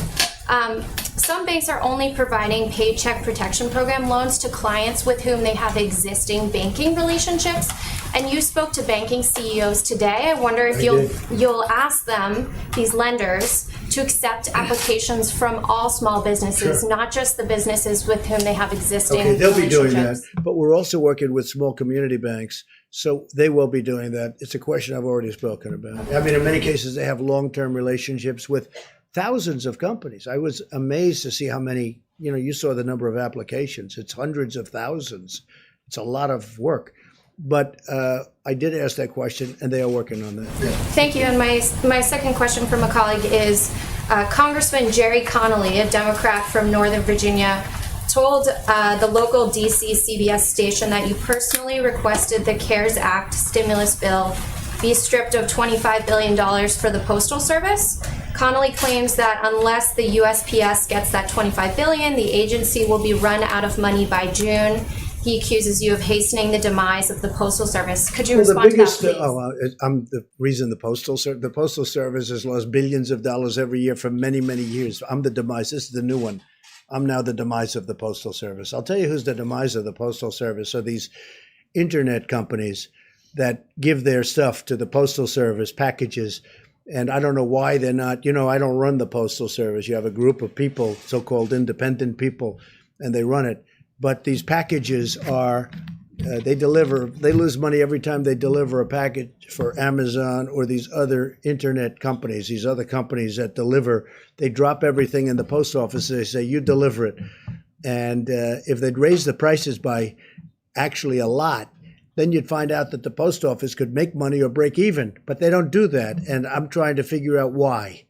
Some banks are only providing Paycheck Protection Program loans to clients with whom they have existing banking relationships. And you spoke to banking CEOs today. I wonder if you'll ask them, these lenders, to accept applications from all small businesses, Sure. not just the businesses with whom they have existing Okay, they'll be doing that, relationships. but we're also working with small community banks, so they will be doing that. It's a question I've already spoken about. I mean, in many cases, they have long-term relationships with thousands of companies. I was amazed to see how many, you saw the number of applications. It's hundreds of thousands. It's a lot of work. But I did ask that question, and they are working on that. Yeah. Thank you. And my second question from a colleague is Congressman Jerry Connolly, a Democrat from Northern Virginia, told the local DC CBS station that you personally requested the CARES Act stimulus bill be stripped of $25 billion for the Postal Service. Connolly claims that unless the USPS gets that $25 billion, the agency will be run out of money by June. He accuses you of hastening the demise of the Postal Service. Could you respond to that, please? I'm the reason the Postal Service has lost billions of dollars every year for many, many years. I'm the demise. This is the new one. I'm now the demise of the Postal Service. I'll tell you who's the demise of the Postal Service. So these internet companies that give their stuff to the Postal Service, packages, and I don't know why they're not, I don't run the Postal Service. You have a group of people, so-called independent people, and they run it. But these packages are, they lose money every time they deliver a package for Amazon or these other internet companies, these other companies that deliver. They drop everything in the post office. They say, you deliver it. And if they'd raise the prices by actually a lot, then you'd find out that the post office could make money or break even. But they don't do that. And I'm trying to figure out why.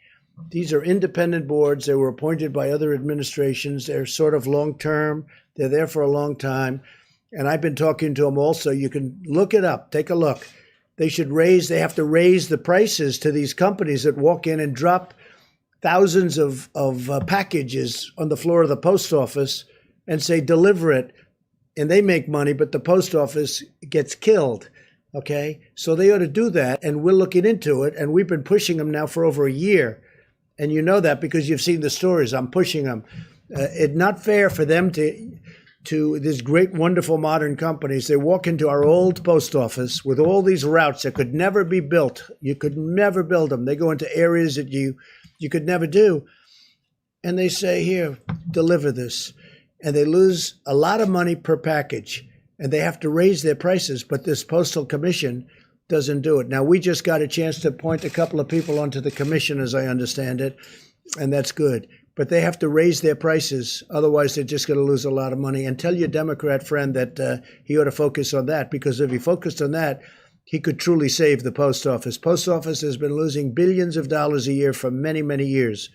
These are independent boards. They were appointed by other administrations. They're sort of long-term. They're there for a long time. And I've been talking to them also. You can look it up. Take a look. They have to raise the prices to these companies that walk in and drop thousands of packages on the floor of the post office and say, deliver it. And they make money, but the post office gets killed. Okay? So they ought to do that. And we're looking into it. And we've been pushing them now for over a year. And you know that because you've seen the stories. I'm pushing them. It's not fair for them to these great, wonderful modern companies. They walk into our old post office with all these routes that could never be built. You could never build them. They go into areas that you could never do. And they say, here, deliver this. And they lose a lot of money per package. And they have to raise their prices. But this Postal Commission doesn't do it. Now, we just got a chance to appoint a couple of people onto the commission, as I understand it. And that's good. But they have to raise their prices. Otherwise, they're just going to lose a lot of money. And tell your Democrat friend that he ought to focus on that. Because if he focused on that, he could truly save the post office. Post office has been losing billions of dollars a year for many, many years.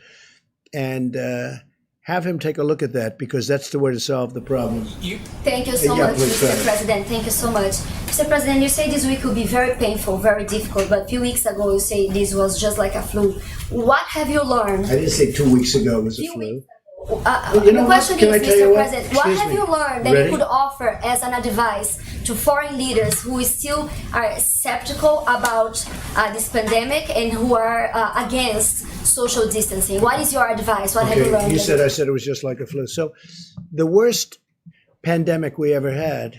And have him take a look at that, because that's the way to solve the problem. Thank you so much, Mr. President. Thank you so much. Mr. President, you say this week will be very painful, very difficult, but a few weeks ago you say this was just like a flu. What have you learned? I didn't say 2 weeks ago it was a flu. The question is, Mr. President, what Excuse have me. you learned that Ready? you could offer as an advice to foreign leaders who still are skeptical about this pandemic and who are against social distancing? What is your advice? What have you learned? I said it was just like a flu. So the worst pandemic we ever had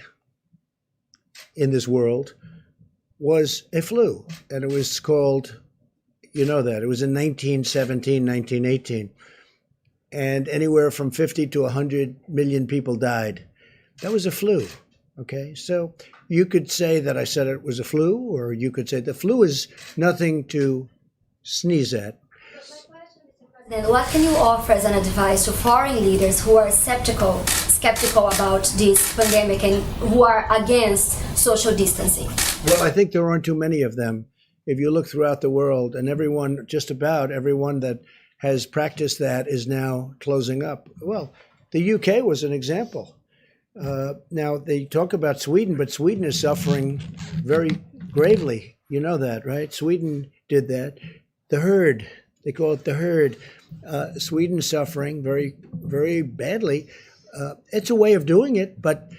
in this world was a flu. And it was called, you know that, it was in 1917, 1918. and anywhere from 50 to 100 million people died. That was a flu. Okay, so you could say that I said it was a flu, or you could say the flu is nothing to sneeze at. Then what can you offer as an advice to foreign leaders who are skeptical about this pandemic and who are against social distancing? Well, I think there aren't too many of them. If you look throughout the world, and everyone, just about everyone that has practiced that is now closing up. Well, the UK was an example. Now, they talk about Sweden, but Sweden is suffering very gravely. You know that, right? Sweden did that. The herd, they call it the herd. Sweden's suffering very, very badly. It's a way of doing it, but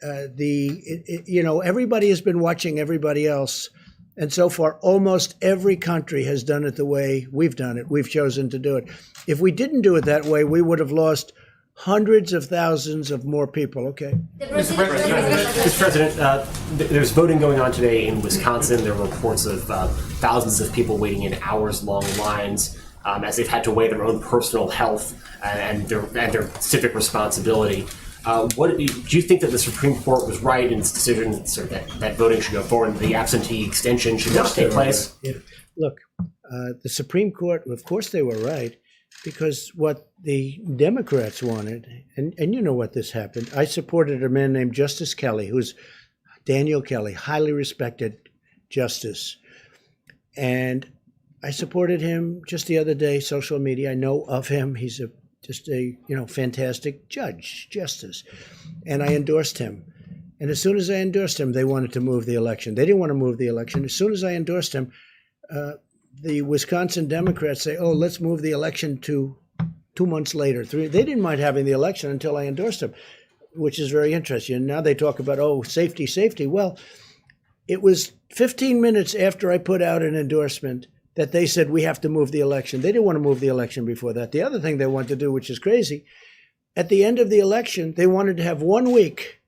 everybody has been watching everybody else. And so far, almost every country has done it the way we've done it. We've chosen to do it. If we didn't do it that way, we would have lost hundreds of thousands of more people. Okay. Mr. President, there's voting going on today in Wisconsin. There are reports of thousands of people waiting in hours-long lines as they've had to weigh their own personal health and their civic responsibility. Do you think that the Supreme Court was right in its decision that voting should go forward and the absentee extension should not take place? Look, the Supreme Court, of course they were right, because what the Democrats wanted, and you know what this happened. I supported a man named Justice Kelly, who's Daniel Kelly, highly respected justice. And I supported him just the other day, social media. I know of him. He's just a fantastic justice. And I endorsed him. And as soon as I endorsed him, they wanted to move the election. They didn't want to move the election. As soon as I endorsed him, the Wisconsin Democrats say, oh, let's move the election to 2 months later. They didn't mind having the election until I endorsed him, which is very interesting. And now they talk about, oh, safety, safety. Well, it was 15 minutes after I put out an endorsement that they said we have to move the election. They didn't want to move the election before that. The other thing they wanted to do, which is crazy, at the end of the election, they wanted to have 1 week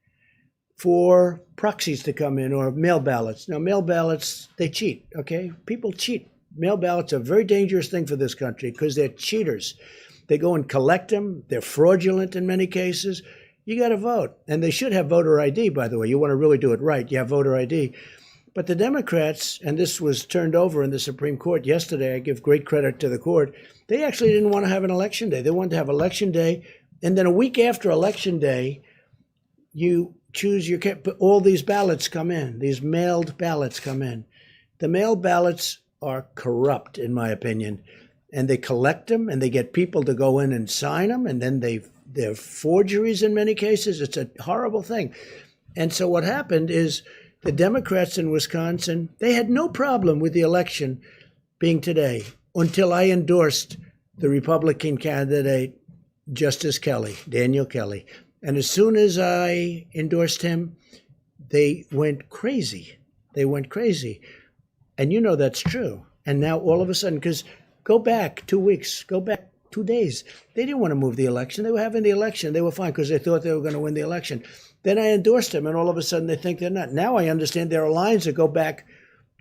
for proxies to come in or mail ballots. Now, mail ballots, they cheat, okay? People cheat. Mail ballots are a very dangerous thing for this country because they're cheaters. They go and collect them. They're fraudulent in many cases. You got to vote. And they should have voter ID, by the way. You want to really do it right. You have voter ID. But the Democrats, and this was turned over in the Supreme Court yesterday, I give great credit to the court, they actually didn't want to have an election day. They wanted to have election day, and then a week after election day, you choose all these ballots come in, these mailed ballots come in. The mailed ballots are corrupt, in my opinion, and they collect them, and they get people to go in and sign them, and then they're forgeries in many cases. It's a horrible thing. And so what happened is, the Democrats in Wisconsin, they had no problem with the election being today until I endorsed the Republican candidate, Justice Kelly, Daniel Kelly. And as soon as I endorsed him, they went crazy. They went crazy. And you know that's true. And now all of a sudden, because go back 2 weeks, go back 2 days, they didn't want to move the election. They were having the election. They were fine because they thought they were going to win the election. Then I endorsed him, and all of a sudden they think they're not. Now I understand there are lines that go back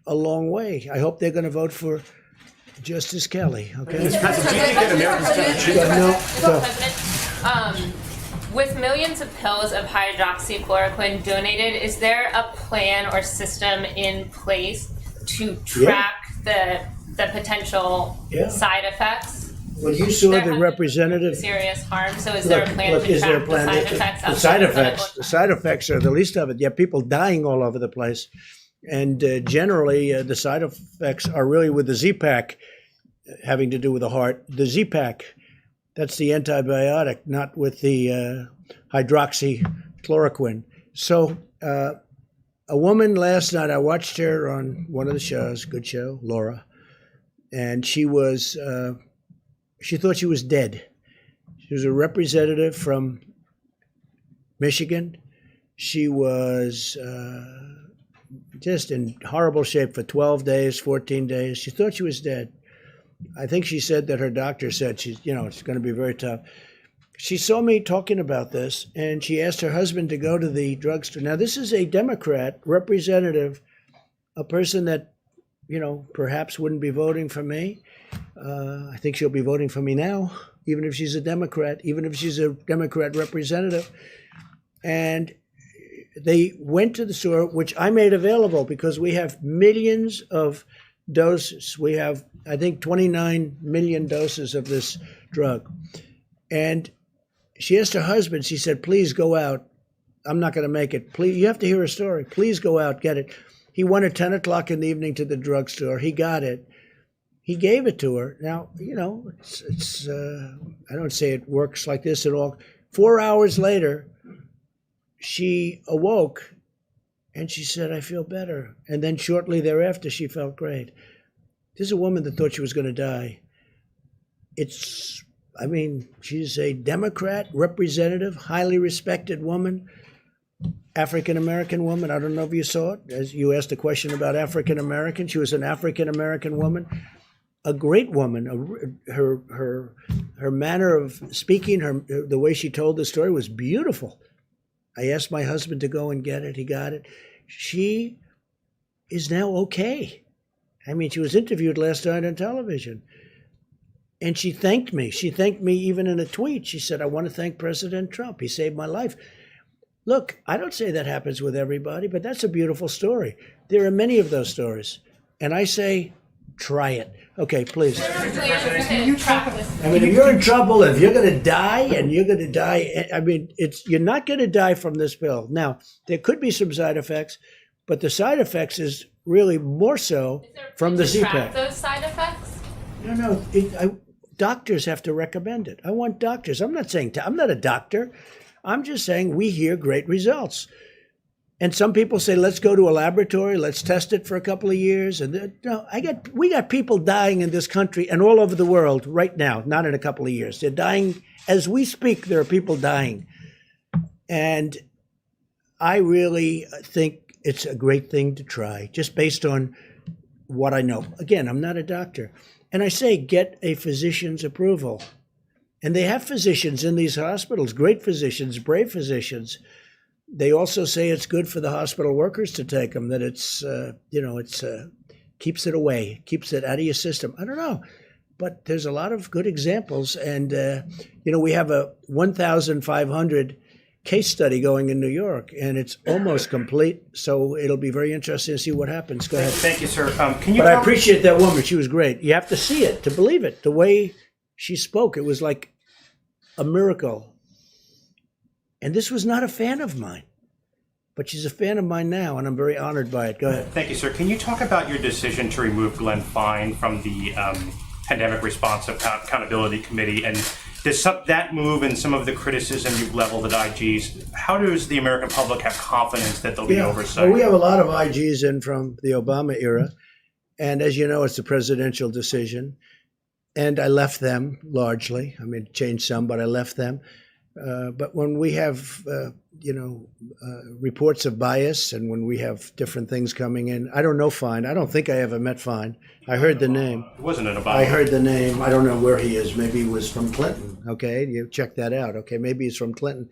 a long way. I hope they're going to vote for Justice Kelly. Okay. Mr. President, do you think that Americans with millions of pills of hydroxychloroquine donated, is there a plan or system in place to track the potential side effects? Well, you saw the representative. Serious harm. So is there a plan to track the side effects? The side effects are the least of it. You have people dying all over the place. And generally, the side effects are really with the Z-Pack, having to do with the heart. The Z-Pack, that's the antibiotic, not with the hydroxychloroquine. So a woman last night, I watched her on one of the shows, good show, Laura, and she was... she thought she was dead. She was a representative from Michigan. She was just in horrible shape for 12 days, 14 days. She thought she was dead. I think she said that her doctor said it's going to be very tough. She saw me talking about this, and she asked her husband to go to the drugstore. Now, this is a Democrat representative, a person that, perhaps wouldn't be voting for me. I think she'll be voting for me now, even if she's a Democrat, even if she's a Democrat representative. And they went to the store, which I made available because we have millions of doses. We have, I think, 29 million doses of this drug. And she asked her husband, she said, please go out. I'm not going to make it. Please, you have to hear her story. Please go out, get it. He went at 10 o'clock in the evening to the drugstore. He got it. He gave it to her. Now, you know, it's I don't say it works like this at all. 4 hours later, she awoke and she said, I feel better. And then shortly thereafter, she felt great. This is a woman that thought she was going to die. I mean, she's a Democrat representative, highly respected woman, African-American woman. I don't know if you saw it. As you asked a question about African-American, she was an African-American woman, a great woman. Her manner of speaking, the way she told the story was beautiful. I asked my husband to go and get it. He got it. She is now okay. I mean, she was interviewed last night on television. And she thanked me. She thanked me even in a tweet. She said, I want to thank President Trump. He saved my life. Look, I don't say that happens with everybody, but that's a beautiful story. There are many of those stories. And I say, try it. Okay, please. Can you track this? I mean, if you're in trouble, if you're going to die, and you're going to die, I mean, you're not going to die from this pill. Now, there could be some side effects, but the side effects is really more so from the Track Z-Pack. those side effects? No, doctors have to recommend it. I want doctors. I'm not saying, I'm not a doctor. I'm just saying we hear great results. And some people say, let's go to a laboratory, let's test it for a couple of years. And no, we got people dying in this country and all over the world right now, not in a couple of years. They're dying as we speak. There are people dying. And I really think it's a great thing to try, just based on what I know. Again, I'm not a doctor. And I say, get a physician's approval. And they have physicians in these hospitals, great physicians, brave physicians. They also say it's good for the hospital workers to take them, that it's, keeps it away, keeps it out of your system. I don't know, but there's a lot of good examples. And, we have a 1,500 case study going in New York, and it's almost complete. So it'll be very interesting to see what happens. Go ahead. Thank you, sir. But I appreciate that woman. She was great. You have to see it to believe it. The way she spoke, it was like a miracle. And this was not a fan of mine, but she's a fan of mine now, and I'm very honored by it. Go ahead. Thank you, sir. Can you talk about your decision to remove Glenn Fine from the Pandemic Response Accountability Committee? And does that move and some of the criticism you've leveled at IGs, how does the American public have confidence that there'll be oversight? Well, we have a lot of IGs in from the Obama era. And as you know, it's a presidential decision. And I left them largely. I mean, changed some, but I left them. But when we have, reports of bias, and when we have different things coming in, I don't know Fine. I don't think I ever met Fine. I heard the name. It wasn't an Obama. I heard the name. I don't know where he is. Maybe he was from Clinton. Okay, you check that out. Okay, maybe he's from Clinton.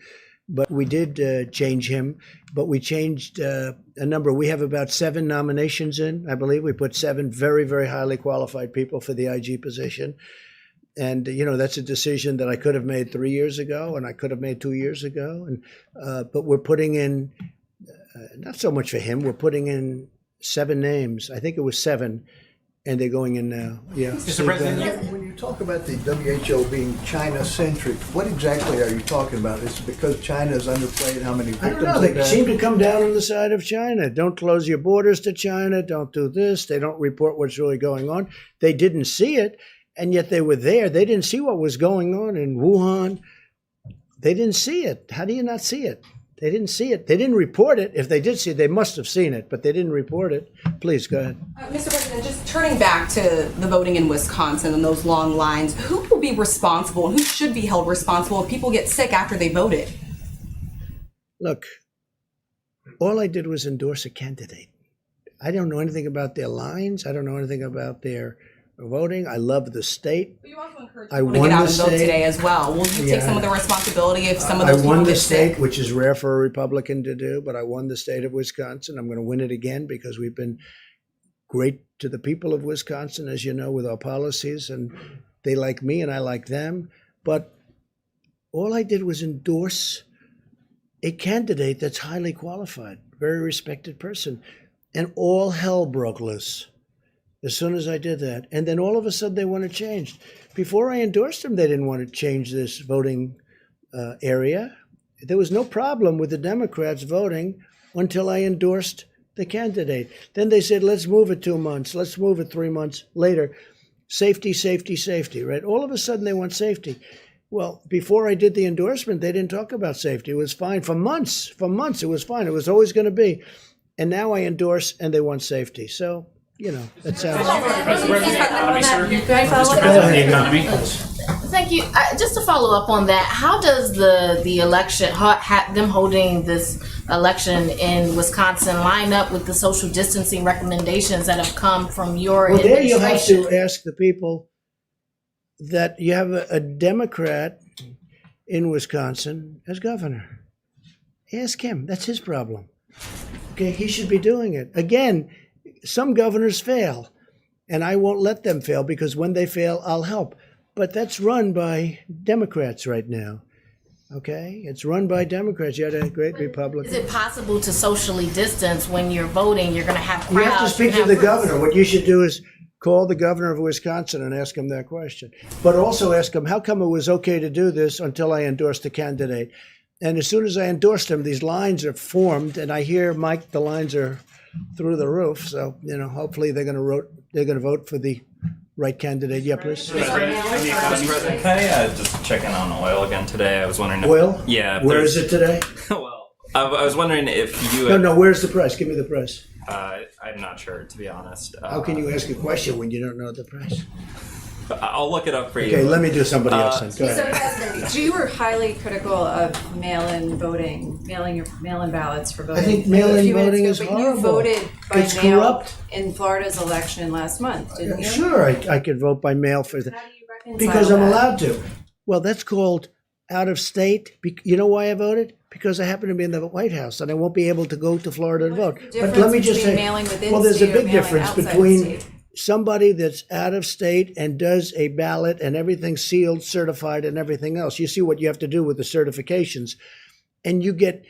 But we did change him. But we changed a number. We have about 7 nominations in, I believe. We put 7 very, very highly qualified people for the IG position. And, that's a decision that I could have made 3 years ago, and I could have made 2 years ago. And but we're putting in, not so much for him, we're putting in 7 names. I think it was 7, and they're going in now. Yeah. Mr. President, when you talk about the WHO being China-centric, what exactly are you talking about? Is it because China is underplayed how many victims? I don't know. They seem to come down on the side of China. Don't close your borders to China. Don't do this. They don't report what's really going on. They didn't see it. And yet they were there. They didn't see what was going on in Wuhan. They didn't see it. How do you not see it? They didn't see it. They didn't report it. If they did see it, they must have seen it, but they didn't report it. Please, go ahead. Mr. President, just turning back to the voting in Wisconsin and those long lines, who will be responsible and who should be held responsible if people get sick after they voted? Look, all I did was endorse a candidate. I don't know anything about their lines. I don't know anything about their voting. I love the state. But you also encouraged I people to won get out the and vote state today as well. Will you take some of the responsibility if some of those I people won the get sick? state, which is rare for a Republican to do, but I won the state of Wisconsin. I'm going to win it again because we've been great to the people of Wisconsin, as you know, with our policies, and they like me and I like them. But all I did was endorse a candidate that's highly qualified, very respected person. And all hell broke loose as soon as I did that. And then all of a sudden they want to change. Before I endorsed them, they didn't want to change this voting area. There was no problem with the Democrats voting until I endorsed the candidate. Then they said, let's move it 2 months. Let's move it 3 months later. Safety, safety, safety, right? All of a sudden they want safety. Well, before I did the endorsement, they didn't talk about safety. It was fine for months. For months, it was fine. It was always going to be. And now I endorse and they want safety. So, you know, that sounds... Thank you. Just to follow up on that, how does the election, them holding this election in Wisconsin line up with the social distancing recommendations that have come from your Well, there administration? you have to ask the people that you have a Democrat in Wisconsin as governor. Ask him. That's his problem. Okay, he should be doing it. Again, some governors fail, and I won't let them fail because when they fail, I'll help. But that's run by Democrats right now. Okay, it's run by Democrats. You had a great Republican. Is it possible to socially distance when you're voting? You're going to have crowds. You have to speak to the governor. What you should do is call the governor of Wisconsin and ask him that question. But also ask him, how come it was okay to do this until I endorsed the candidate? And as soon as I endorsed him, these lines are formed, and I hear, Mike, the lines are through the roof. So, you know, hopefully they're going to vote for the right candidate. Yeah, please. Mr. President, can I just check in on oil again today? I was wondering if... Oil? Yeah. Where is it today? Well, I was wondering if you... No, where's the price? Give me the price. I'm not sure, to be honest. How can you ask a question when you don't know the price? I'll look it up for you. Okay, let me do somebody else then. Go ahead. So you were highly critical of mail-in voting, mail-in ballots for voting. I think mail-in a few minutes voting ago, is but horrible. you voted by It's mail corrupt. in Florida's election last month, didn't you? Sure, I could vote by mail for that. How do you reconcile Because I'm that? allowed to. Well, that's called out of state. You know why I voted? Because I happen to be in the White House and I won't be able to go to Florida to vote. But let me just say, mailing within well, there's a state or big mailing difference outside the between state? somebody that's out of state and does a ballot and everything sealed, certified, and everything else. You see what you have to do with the certifications. And you get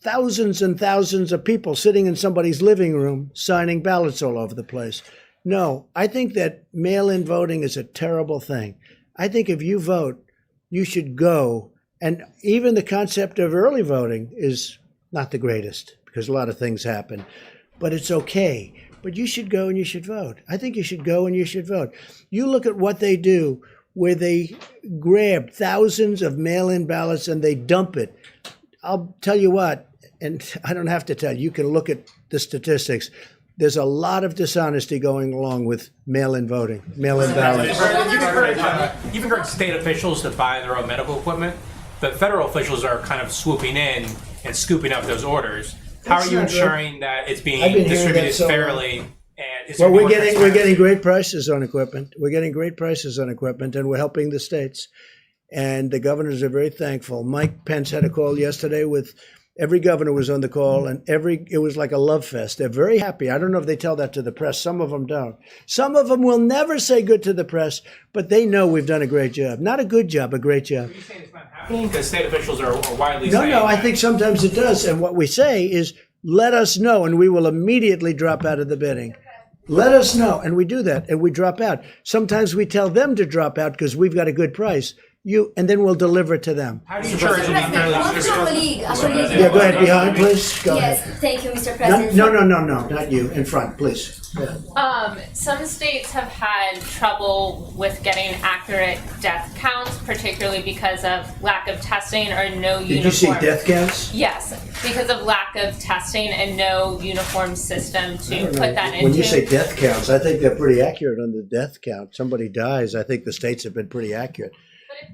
thousands and thousands of people sitting in somebody's living room signing ballots all over the place. No, I think that mail-in voting is a terrible thing. I think if you vote, you should go. And even the concept of early voting is not the greatest because a lot of things happen. But it's okay. But you should go and you should vote. I think you should go and you should vote. You look at what they do, where they grab thousands of mail-in ballots and they dump it. I'll tell you what, and I don't have to tell you, you can look at the statistics. There's a lot of dishonesty going along with mail-in voting, mail-in ballots. You've encouraged state officials to buy their own medical equipment, but federal officials are kind of swooping in and scooping up those orders. How are you ensuring that it's being distributed fairly? And well, we're getting great prices on equipment. We're getting great prices on equipment, and we're helping the states. And the governors are very thankful. Mike Pence had a call yesterday with every governor was on the call, and it was like a love fest. They're very happy. I don't know if they tell that to the press. Some of them don't. Some of them will never say good to the press, but they know we've done a great job. Not a good job, a great job. Are you saying it's not happening? Because state officials are widely No, saying I think sometimes it does. And what we say is, let us know, and we will immediately drop out of the bidding. Let us know, and we do that, and we drop out. Sometimes we tell them to drop out because we've got a good price. And then we'll deliver it to them. How do you ensure it's Yeah, go ahead, behind, please. Go yes, ahead. thank you, Mr. President. No, not you. In front, please. Some states have had trouble with getting accurate death counts, particularly because of lack of testing or no uniform. Did you see death counts? Yes, because of lack of testing and no uniform system to put that into. When you say death counts, I think they're pretty accurate on the death count. Somebody dies, I think the states have been pretty accurate.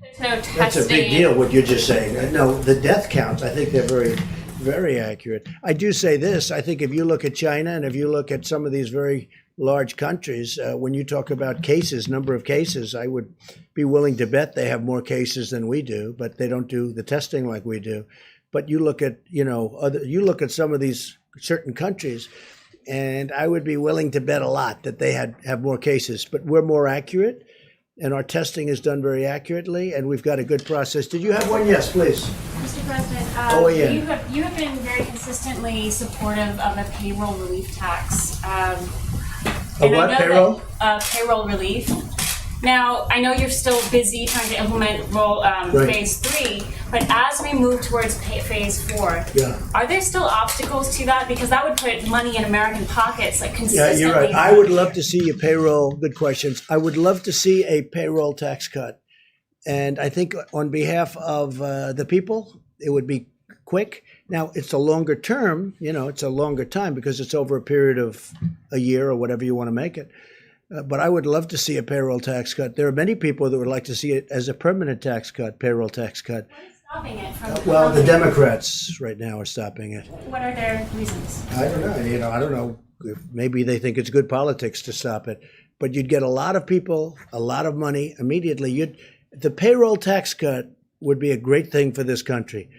There's no testing. That's a big deal, what you're just saying. No, the death counts, I think they're very, very accurate. I do say this, I think if you look at China and if you look at some of these very large countries, when you talk about cases, number of cases, I would be willing to bet they have more cases than we do, but they don't do the testing like we do. But you look at, you look at some of these certain countries, and I would be willing to bet a lot that they have more cases. But we're more accurate, and our testing is done very accurately, and we've got a good process. Did you have one? Yes, please. Mr. President, yeah. you have been very consistently supportive of a payroll relief tax. A what, payroll? Payroll relief. Now, I know you're still busy trying to implement phase 3, but as we move towards phase 4, are there still obstacles to that? Because that would put money in American pockets, like consistently. Yeah, you're right. I would love to see a payroll, good questions. I would love to see a payroll tax cut. And I think on behalf of the people, it would be quick. Now, it's a longer term, it's a longer time because it's over a period of a year or whatever you want to make it. But I would love to see a payroll tax cut. There are many people that would like to see it as a permanent tax cut, payroll tax cut. What is stopping it from? Well, the Democrats right now are stopping it. What are their reasons? I don't know. I don't know. Maybe they think it's good politics to stop it. But you'd get a lot of people, a lot of money immediately. The payroll tax cut would be a great thing for this country.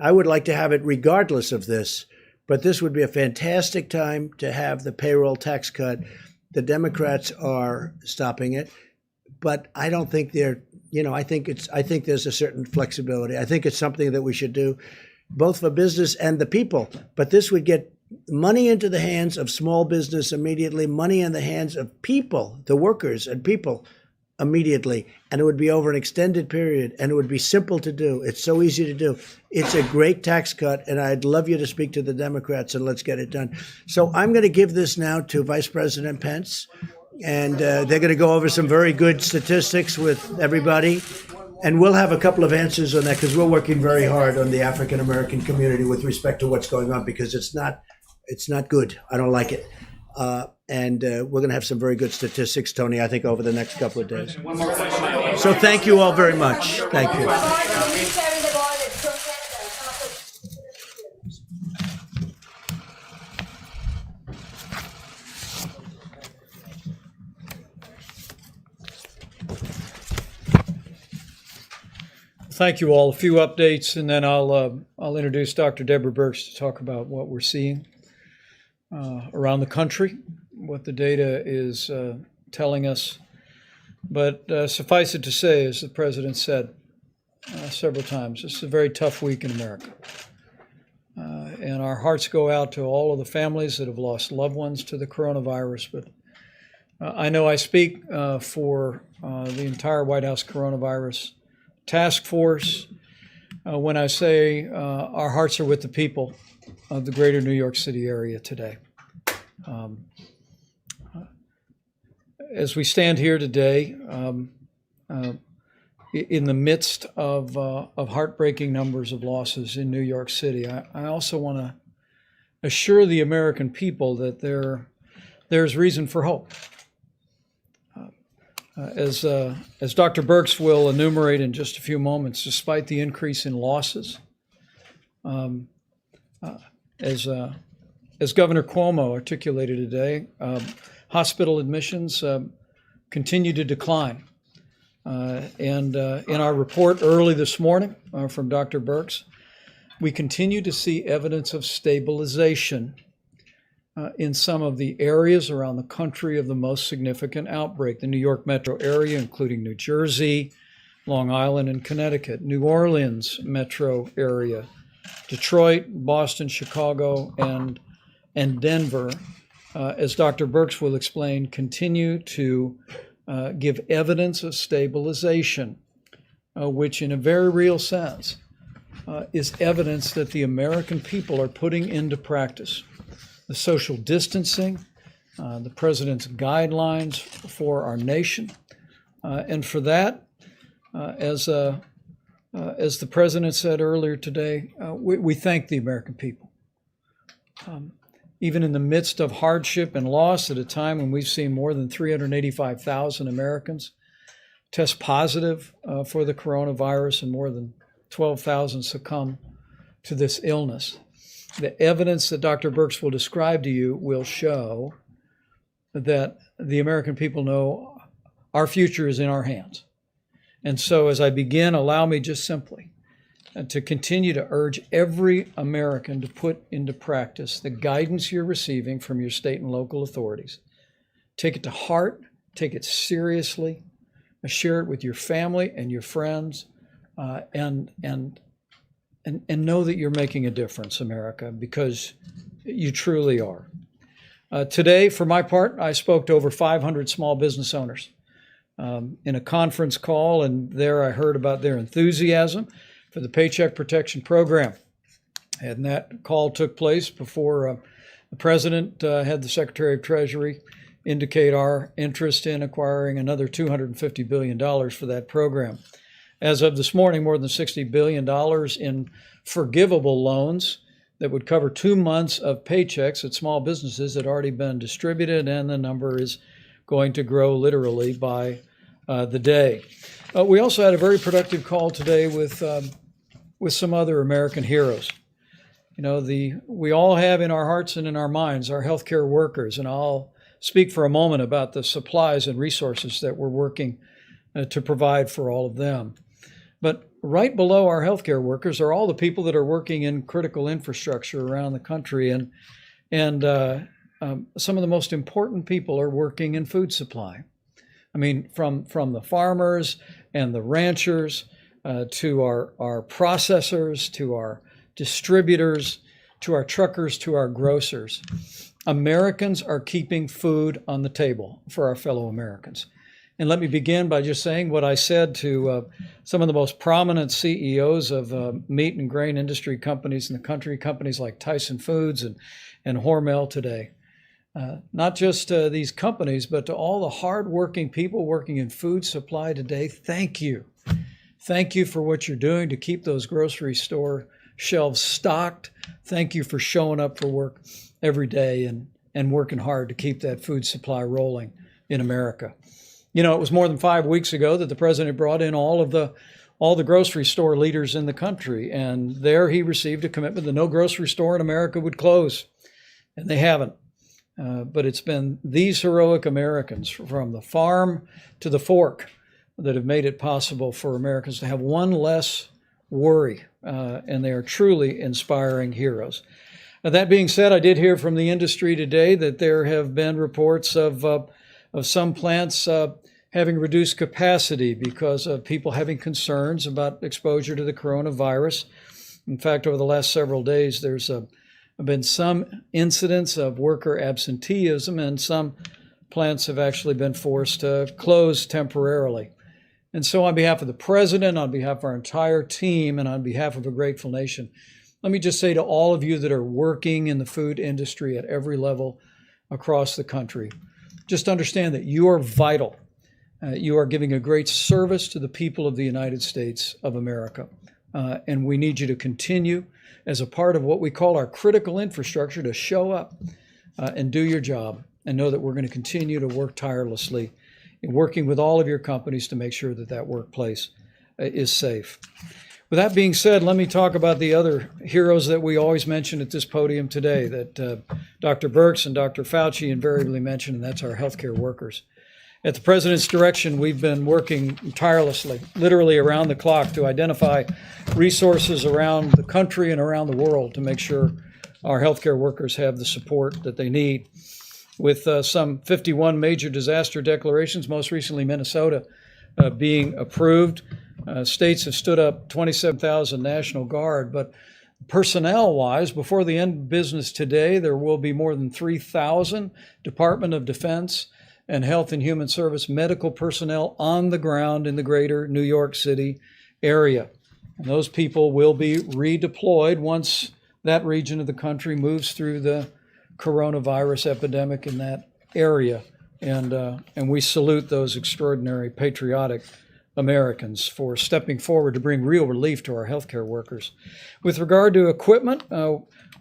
I would like to have it regardless of this. But this would be a fantastic time to have the payroll tax cut. The Democrats are stopping it, but I don't think they're, I think there's a certain flexibility. I think it's something that we should do both for business and the people. But this would get money into the hands of small business immediately, money in the hands of people, the workers and people immediately. And it would be over an extended period, and it would be simple to do. It's so easy to do. It's a great tax cut, and I'd love you to speak to the Democrats and let's get it done. So I'm going to give this now to Vice President Pence, and they're going to go over some very good statistics with everybody. And we'll have a couple of answers on that because we're working very hard on the African American community with respect to what's going on, because it's not good. I don't like it. And we're going to have some very good statistics, Tony, I think, over the next couple of days. So thank you all very much. Thank you. Thank you all. A few updates, and then I'll introduce Dr. Deborah Birx to talk about what we're seeing around the country, what the data is telling us. But suffice it to say, as the president said several times, this is a very tough week in America. And our hearts go out to all of the families that have lost loved ones to the coronavirus. But I know I speak for the entire White House coronavirus task force when I say our hearts are with the people of the greater New York City area today. As we stand here today, in the midst of heartbreaking numbers of losses in New York City, I also want to assure the American people that there's reason for hope. As Dr. Birx will enumerate in just a few moments, despite the increase in losses, as Governor Cuomo articulated today, hospital admissions continue to decline. And in our report early this morning from Dr. Birx, we continue to see evidence of stabilization in some of the areas around the country of the most significant outbreak. The New York metro area, including New Jersey, Long Island, and Connecticut, New Orleans metro area, Detroit, Boston, Chicago, and Denver, as Dr. Birx will explain, continue to give evidence of stabilization, which in a very real sense is evidence that the American people are putting into practice the social distancing, the president's guidelines for our nation. And for that, as the president said earlier today, we thank the American people. Even in the midst of hardship and loss, at a time when we've seen more than 385,000 Americans test positive for the coronavirus and more than 12,000 succumb to this illness, the evidence that Dr. Birx will describe to you will show that the American people know our future is in our hands. And so as I begin, allow me just simply to continue to urge every American to put into practice the guidance you're receiving from your state and local authorities. Take it to heart, take it seriously, share it with your family and your friends, and know that you're making a difference, America, because you truly are. Today, for my part, I spoke to over 500 small business owners in a conference call, and there I heard about their enthusiasm for the Paycheck Protection Program. And that call took place before the President had the Secretary of Treasury indicate our interest in acquiring another $250 billion for that program. As of this morning, more than $60 billion in forgivable loans that would cover 2 months of paychecks at small businesses had already been distributed, and the number is going to grow literally by the day. We also had a very productive call today with some other American heroes. You know, we all have in our hearts and in our minds our healthcare workers, and I'll speak for a moment about the supplies and resources that we're working to provide for all of them. But right below our healthcare workers are all the people that are working in critical infrastructure around the country, and some of the most important people are working in food supply. I mean, from the farmers and the ranchers to our processors, to our distributors, to our truckers, to our grocers. Americans are keeping food on the table for our fellow Americans. And let me begin by just saying what I said to some of the most prominent CEOs of meat and grain industry companies in the country, companies like Tyson Foods and Hormel today. Not just these companies, but to all the hardworking people working in food supply today, thank you. Thank you for what you're doing to keep those grocery store shelves stocked. Thank you for showing up for work every day and working hard to keep that food supply rolling in America. You know, it was more than 5 weeks ago that the president brought in all the grocery store leaders in the country, and there he received a commitment that no grocery store in America would close, and they haven't. But it's been these heroic Americans, from the farm to the fork, that have made it possible for Americans to have one less worry, and they are truly inspiring heroes. Now, that being said, I did hear from the industry today that there have been reports of some plants having reduced capacity because of people having concerns about exposure to the coronavirus. In fact, over the last several days, there's been some incidents of worker absenteeism, and some plants have actually been forced to close temporarily. And so on behalf of the president, on behalf of our entire team, and on behalf of a grateful nation, let me just say to all of you that are working in the food industry at every level across the country, just understand that you are vital. You are giving a great service to the people of the United States of America. And we need you to continue as a part of what we call our critical infrastructure to show up and do your job, and know that we're going to continue to work tirelessly in working with all of your companies to make sure that that workplace is safe. With that being said, let me talk about the other heroes that we always mention at this podium today, that Dr. Birx and Dr. Fauci invariably mention, and that's our healthcare workers. At the president's direction, we've been working tirelessly, literally around the clock, to identify resources around the country and around the world to make sure our healthcare workers have the support that they need. With some 51 major disaster declarations, most recently Minnesota being approved, states have stood up 27,000 National Guard, but personnel-wise, before the end of business today, there will be more than 3,000 Department of Defense and Health and Human Service medical personnel on the ground in the greater New York City area. And those people will be redeployed once that region of the country moves through the coronavirus epidemic in that area. And we salute those extraordinary patriotic Americans for stepping forward to bring real relief to our healthcare workers. With regard to equipment,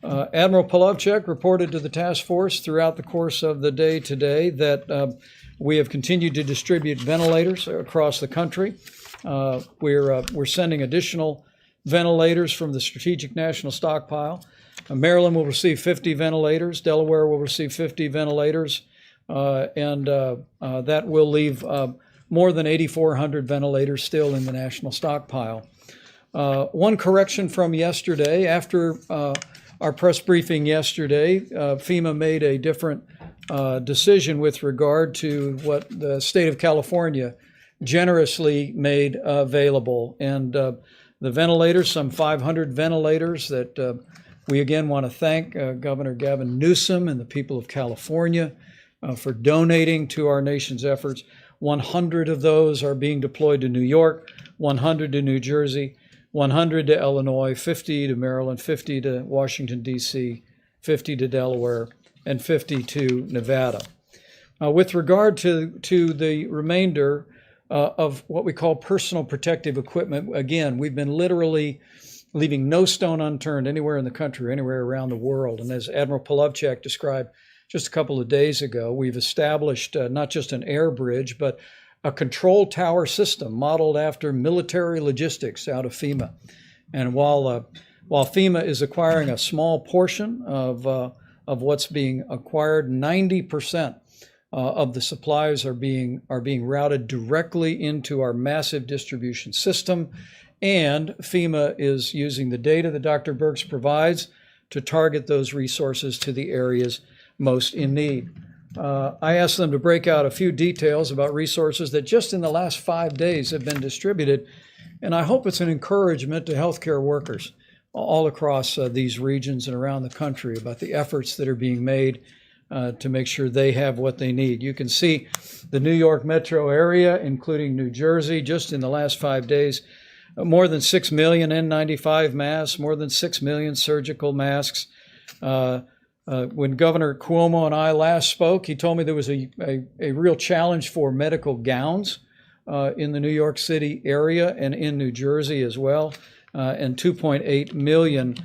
Admiral Polovchek reported to the task force throughout the course of the day today that we have continued to distribute ventilators across the country. We're sending additional ventilators from the Strategic National Stockpile. Maryland will receive 50 ventilators. Delaware will receive 50 ventilators. And that will leave more than 8,400 ventilators still in the national stockpile. One correction from yesterday, after our press briefing yesterday, FEMA made a different decision with regard to what the state of California generously made available. And the ventilators, some 500 ventilators that we again want to thank Governor Gavin Newsom and the people of California for donating to our nation's efforts. 100 of those are being deployed to New York, 100 to New Jersey, 100 to Illinois, 50 to Maryland, 50 to Washington, D.C., 50 to Delaware, and 50 to Nevada. With regard to the remainder of what we call personal protective equipment, again, we've been literally leaving no stone unturned anywhere in the country, anywhere around the world. And as Admiral Polovchak described just a couple of days ago, we've established not just an air bridge, but a control tower system modeled after military logistics out of FEMA. And while FEMA is acquiring a small portion of what's being acquired, 90% of the supplies are being routed directly into our massive distribution system. And FEMA is using the data that Dr. Birx provides to target those resources to the areas most in need. I asked them to break out a few details about resources that just in the last 5 days have been distributed. And I hope it's an encouragement to healthcare workers all across these regions and around the country about the efforts that are being made to make sure they have what they need. You can see the New York metro area, including New Jersey, just in the last 5 days, more than 6 million N95 masks, more than 6 million surgical masks. When Governor Cuomo and I last spoke, he told me there was a real challenge for medical gowns in the New York City area and in New Jersey as well. And 2.8 million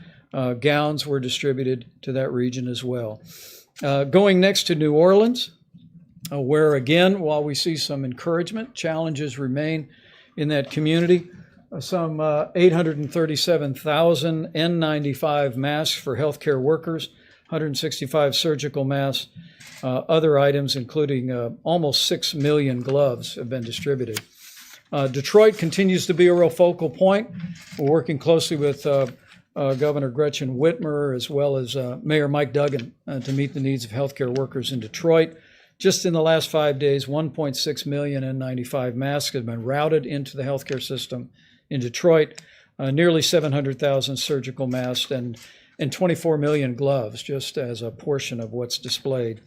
gowns were distributed to that region as well. Going next to New Orleans, where again, while we see some encouragement, challenges remain in that community. Some 837,000 N95 masks for healthcare workers, 165 surgical masks, other items including almost 6 million gloves have been distributed. Detroit continues to be a real focal point. We're working closely with Governor Gretchen Whitmer as well as Mayor Mike Duggan to meet the needs of healthcare workers in Detroit. Just in the last 5 days, 1.6 million N95 masks have been routed into the healthcare system in Detroit, nearly 700,000 surgical masks, and 24 million gloves, just as a portion of what's displayed.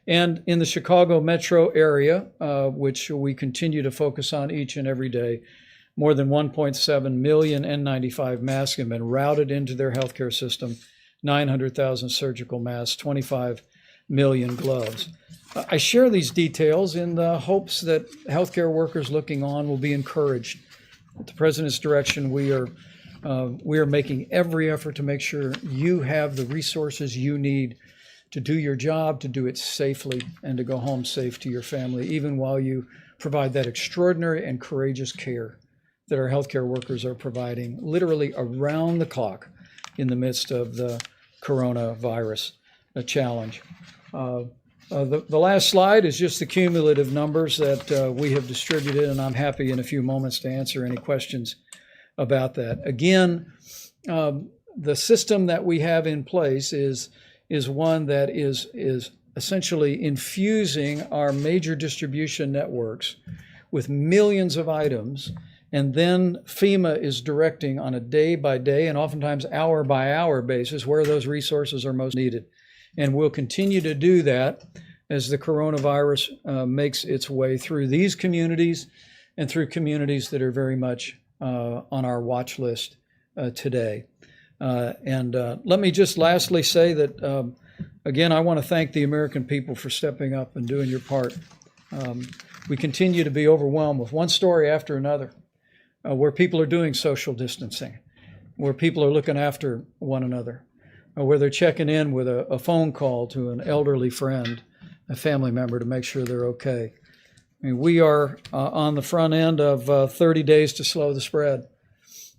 And in the Chicago metro area, which we continue to focus on each and every day, more than 1.7 million N95 masks have been routed into their healthcare system, 900,000 surgical masks, 25 million gloves. I share these details in the hopes that healthcare workers looking on will be encouraged. At the President's direction, we are making every effort to make sure you have the resources you need to do your job, to do it safely, and to go home safe to your family, even while you provide that extraordinary and courageous care that our healthcare workers are providing literally around the clock in the midst of the coronavirus challenge. The last slide is just the cumulative numbers that we have distributed, and I'm happy in a few moments to answer any questions about that. Again, the system that we have in place is one that is essentially infusing our major distribution networks with millions of items, and then FEMA is directing on a day-by-day and oftentimes hour-by-hour basis where those resources are most needed. And we'll continue to do that as the coronavirus makes its way through these communities and through communities that are very much on our watch list today. And let me just lastly say that, again, I want to thank the American people for stepping up and doing your part. We continue to be overwhelmed with one story after another, where people are doing social distancing, where people are looking after one another, where they're checking in with a phone call to an elderly friend, a family member, to make sure they're okay. I mean, we are on the front end of 30 days to slow the spread.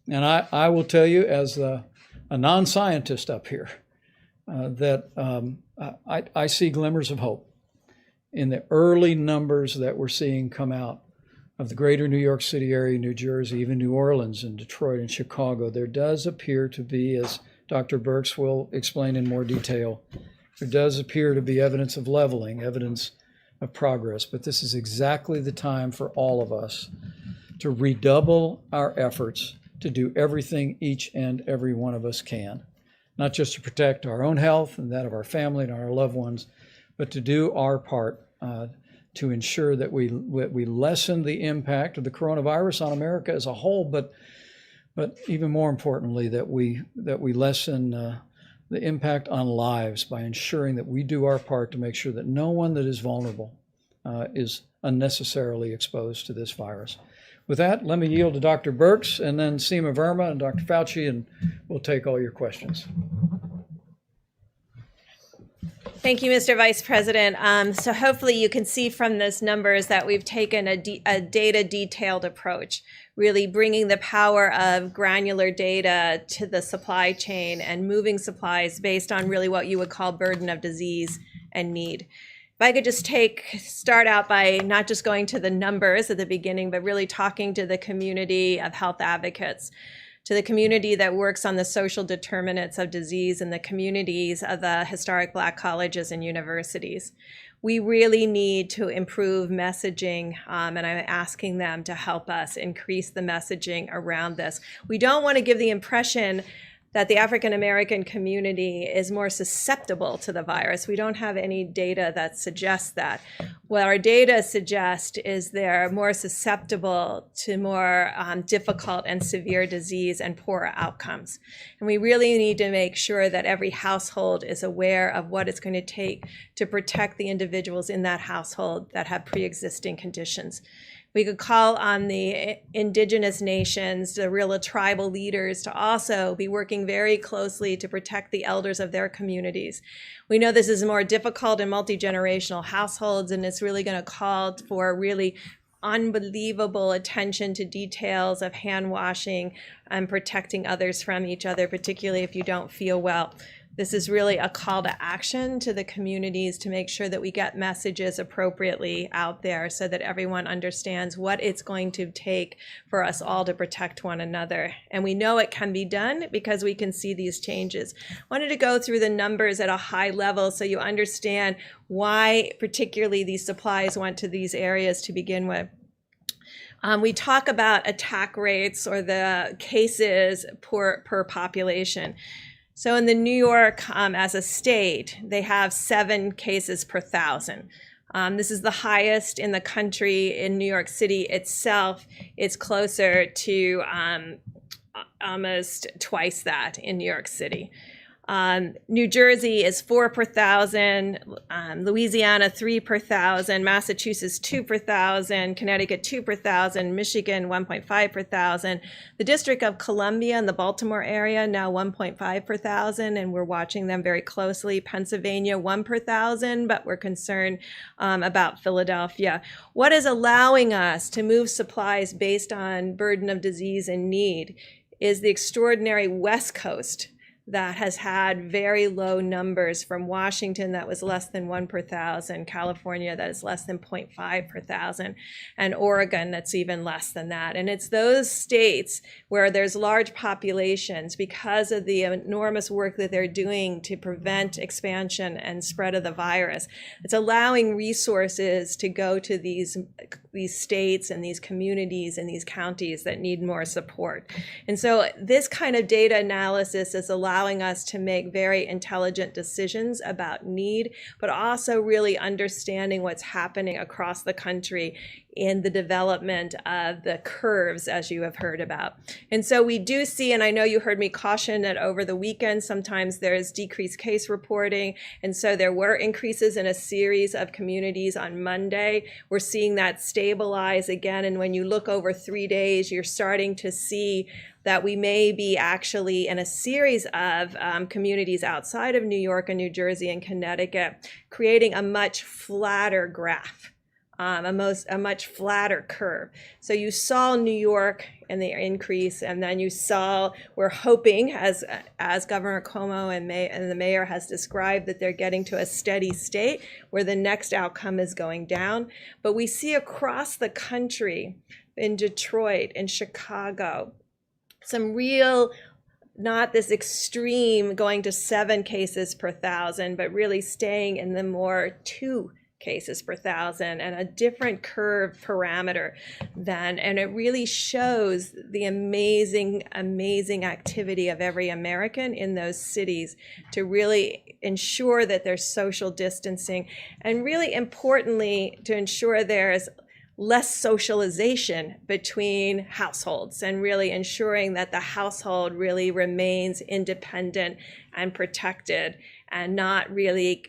And I will tell you, as a non-scientist up here, that I see glimmers of hope in the early numbers that we're seeing come out of the greater New York City area, New Jersey, even New Orleans and Detroit and Chicago, there does appear to be, as Dr. Birx will explain in more detail, there does appear to be evidence of leveling, evidence of progress. But this is exactly the time for all of us to redouble our efforts to do everything each and every one of us can, not just to protect our own health and that of our family and our loved ones, but to do our part to ensure that we lessen the impact of the coronavirus on America as a whole, but even more importantly, that we lessen the impact on lives by ensuring that we do our part to make sure that no one that is vulnerable is unnecessarily exposed to this virus. With that, let me yield to Dr. Birx and then Seema Verma and Dr. Fauci, and we'll take all your questions. Thank you, Mr. Vice President. So hopefully you can see from those numbers that we've taken a data-detailed approach, really bringing the power of granular data to the supply chain and moving supplies based on really what you would call burden of disease and need. If I could just start out by not just going to the numbers at the beginning, but really talking to the community of health advocates, to the community that works on the social determinants of disease and the communities of the historic Black colleges and universities. We really need to improve messaging, and I'm asking them to help us increase the messaging around this. We don't want to give the impression that the African American community is more susceptible to the virus. We don't have any data that suggests that. What our data suggest is they're more susceptible to more difficult and severe disease and poorer outcomes. And we really need to make sure that every household is aware of what it's going to take to protect the individuals in that household that have pre-existing conditions. We could call on the indigenous nations, the real tribal leaders, to also be working very closely to protect the elders of their communities. We know this is more difficult in multi-generational households, and it's really going to call for really unbelievable attention to details of hand washing and protecting others from each other, particularly if you don't feel well. This is really a call to action to the communities to make sure that we get messages appropriately out there so that everyone understands what it's going to take for us all to protect one another. And we know it can be done because we can see these changes. I wanted to go through the numbers at a high level so you understand why particularly these supplies went to these areas to begin with. We talk about attack rates or the cases per population. So in the New York, as a state, they have 7 cases per 1,000. This is the highest in the country. In New York City itself, it's closer to almost twice that in New York City. New Jersey is 4 per 1,000, Louisiana 3 per 1,000, Massachusetts 2 per 1,000, Connecticut 2 per 1,000, Michigan 1.5 per 1,000. The District of Columbia and the Baltimore area now 1.5 per 1,000, and we're watching them very closely. Pennsylvania 1 per 1,000, but we're concerned about Philadelphia. What is allowing us to move supplies based on burden of disease and need is the extraordinary West Coast that has had very low numbers, from Washington that was less than 1 per 1,000, California that is less than 0.5 per 1,000, and Oregon that's even less than that. And it's those states where there's large populations, because of the enormous work that they're doing to prevent expansion and spread of the virus. It's allowing resources to go to these states and these communities and these counties that need more support. And so this kind of data analysis is allowing us to make very intelligent decisions about need, but also really understanding what's happening across the country in the development of the curves, as you have heard about. And so we do see, and I know you heard me caution that over the weekend, sometimes there's decreased case reporting. And so there were increases in a series of communities on Monday. We're seeing that stabilize again. And when you look over 3 days, you're starting to see that we may be actually in a series of communities outside of New York and New Jersey and Connecticut, creating a much flatter graph a much flatter curve. So you saw New York and the increase, and then you saw, we're hoping, as Governor Cuomo and the mayor has described, that they're getting to a steady state where the next outcome is going down. But we see across the country, in Detroit, in Chicago, some real, not this extreme going to 7 cases per 1,000, but really staying in the more 2 cases per 1,000 and a different curve parameter then. And it really shows the amazing, amazing activity of every American in those cities to really ensure that there's social distancing, and really importantly, to ensure there's less socialization between households, and really ensuring that the household really remains independent and protected, and not really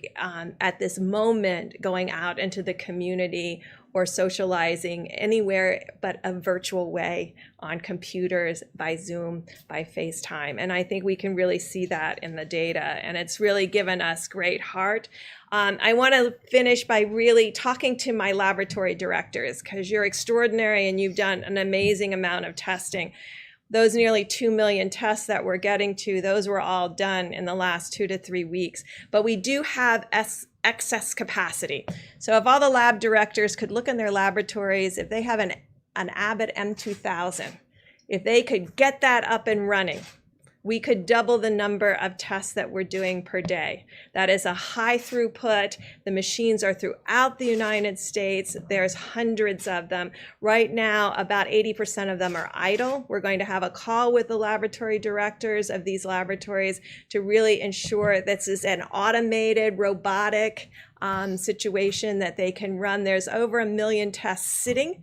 at this moment going out into the community or socializing anywhere but a virtual way on computers, by Zoom, by FaceTime. And I think we can really see that in the data, and it's really given us great heart. I want to finish by really talking to my laboratory directors, because you're extraordinary and you've done an amazing amount of testing. Those nearly 2 million tests that we're getting to, those were all done in the last 2 to 3 weeks. But we do have excess capacity. So if all the lab directors could look in their laboratories, if they have an Abbott M2000, if they could get that up and running, we could double the number of tests that we're doing per day. That is a high throughput. The machines are throughout the United States. There's hundreds of them. Right now, about 80% of them are idle. We're going to have a call with the laboratory directors of these laboratories to really ensure this is an automated, robotic situation that they can run. There's over 1 million tests sitting,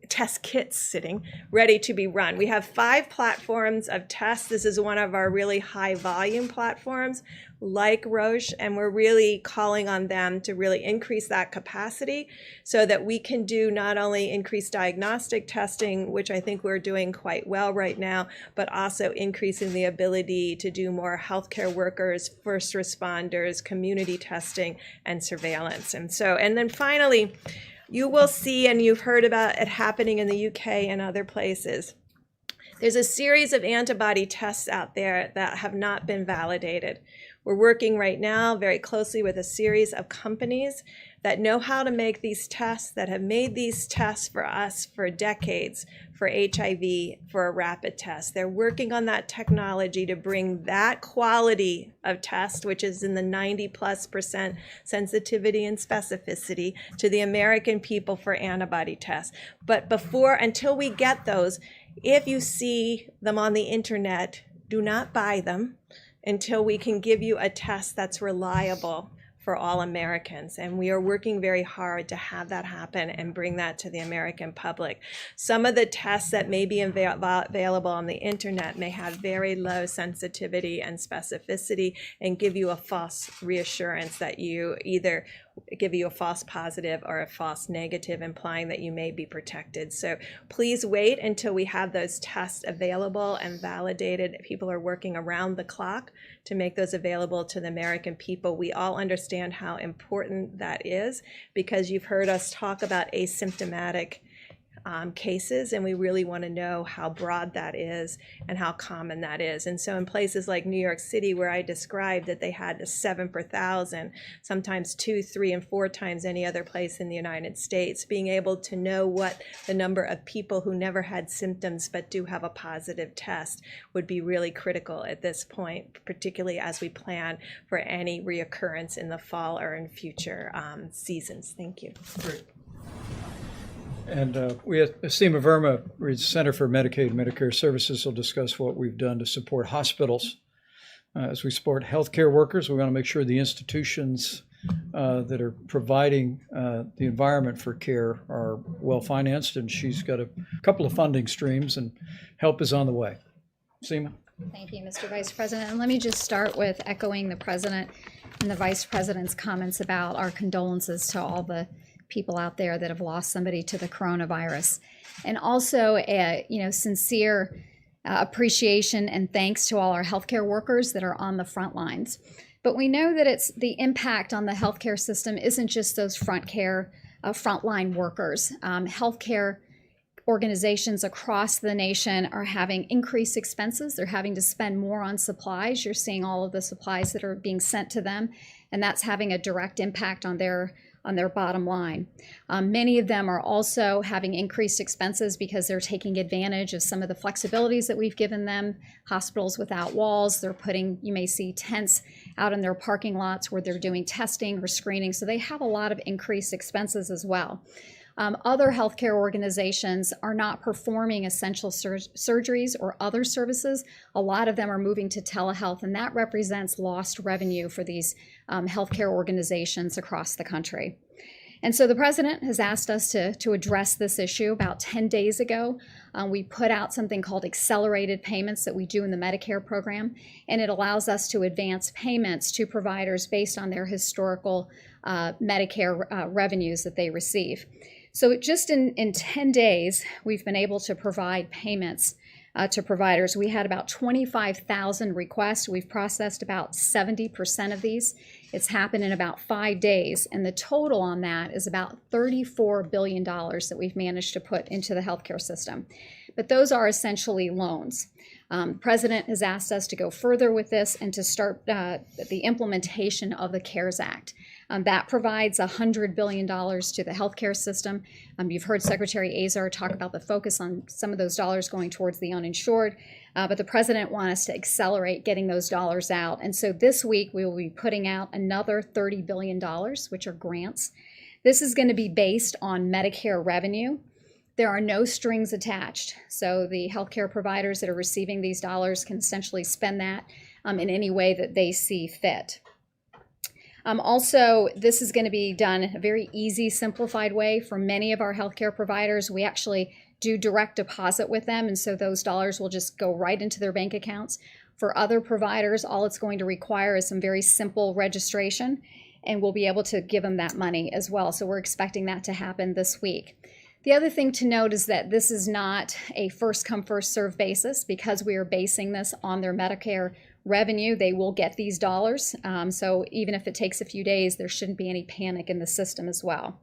test kits sitting, ready to be run. We have 5 platforms of tests. This is one of our really high volume platforms, like Roche, and we're really calling on them to really increase that capacity so that we can do not only increased diagnostic testing, which I think we're doing quite well right now, but also increasing the ability to do more healthcare workers, first responders, community testing, and surveillance. And then finally, you will see, and you've heard about it happening in the UK and other places, there's a series of antibody tests out there that have not been validated. We're working right now very closely with a series of companies that know how to make these tests, that have made these tests for us for decades, for HIV, for a rapid test. They're working on that technology to bring that quality of test, which is in the 90+% sensitivity and specificity, to the American people for antibody tests. But until we get those, if you see them on the internet, do not buy them until we can give you a test that's reliable for all Americans. And we are working very hard to have that happen and bring that to the American public. Some of the tests that may be available on the internet may have very low sensitivity and specificity and give you a false reassurance that you either give you a false positive or a false negative, implying that you may be protected. So please wait until we have those tests available and validated. People are working around the clock to make those available to the American people. We all understand how important that is, because you've heard us talk about asymptomatic cases, and we really want to know how broad that is and how common that is. And so in places like New York City, where I described that they had a 7 per 1,000, sometimes 2, 3, and 4 times any other place in the United States, being able to know what the number of people who never had symptoms but do have a positive test would be really critical at this point, particularly as we plan for any reoccurrence in the fall or in future seasons. Thank you. Great. And we have Seema Verma, Center for Medicaid and Medicare Services, will discuss what we've done to support hospitals. As we support healthcare workers, we want to make sure the institutions that are providing the environment for care are well financed, and she's got a couple of funding streams, and help is on the way. Seema. Thank you, Mr. Vice President. And let me just start with echoing the President and the Vice President's comments about our condolences to all the people out there that have lost somebody to the coronavirus, and also sincere appreciation and thanks to all our healthcare workers that are on the front lines. But we know that it's the impact on the healthcare system isn't just those front care frontline workers. Healthcare organizations across the nation are having increased expenses. They're having to spend more on supplies. You're seeing all of the supplies that are being sent to them, and that's having a direct impact on their bottom line. Many of them are also having increased expenses because they're taking advantage of some of the flexibilities that we've given them. Hospitals without walls, they're putting, you may see tents out in their parking lots where they're doing testing or screening. So they have a lot of increased expenses as well. Other healthcare organizations are not performing essential surgeries or other services. A lot of them are moving to telehealth, and that represents lost revenue for these healthcare organizations across the country. And so the president has asked us to address this issue. About 10 days ago, we put out something called accelerated payments that we do in the Medicare program, and it allows us to advance payments to providers based on their historical Medicare revenues that they receive. So just in 10 days, we've been able to provide payments to providers. We had about 25,000 requests. We've processed about 70% of these. It's happened in about 5 days, and the total on that is about $34 billion that we've managed to put into the healthcare system. But those are essentially loans. The president has asked us to go further with this and to start the implementation of the CARES Act. That provides $100 billion to the healthcare system. You've heard Secretary Azar talk about the focus on some of those dollars going towards the uninsured, but the president wants us to accelerate getting those dollars out. And so this week we will be putting out another $30 billion, which are grants. This is going to be based on Medicare revenue. There are no strings attached. So the healthcare providers that are receiving these dollars can essentially spend that in any way that they see fit. Also, this is going to be done in a very easy, simplified way for many of our healthcare providers. We actually do direct deposit with them, and so those dollars will just go right into their bank accounts. For other providers, all it's going to require is some very simple registration, and we'll be able to give them that money as well. So we're expecting that to happen this week. The other thing to note is that this is not a first come, first serve basis. Because we are basing this on their Medicare revenue, they will get these dollars. So even if it takes a few days, there shouldn't be any panic in the system as well.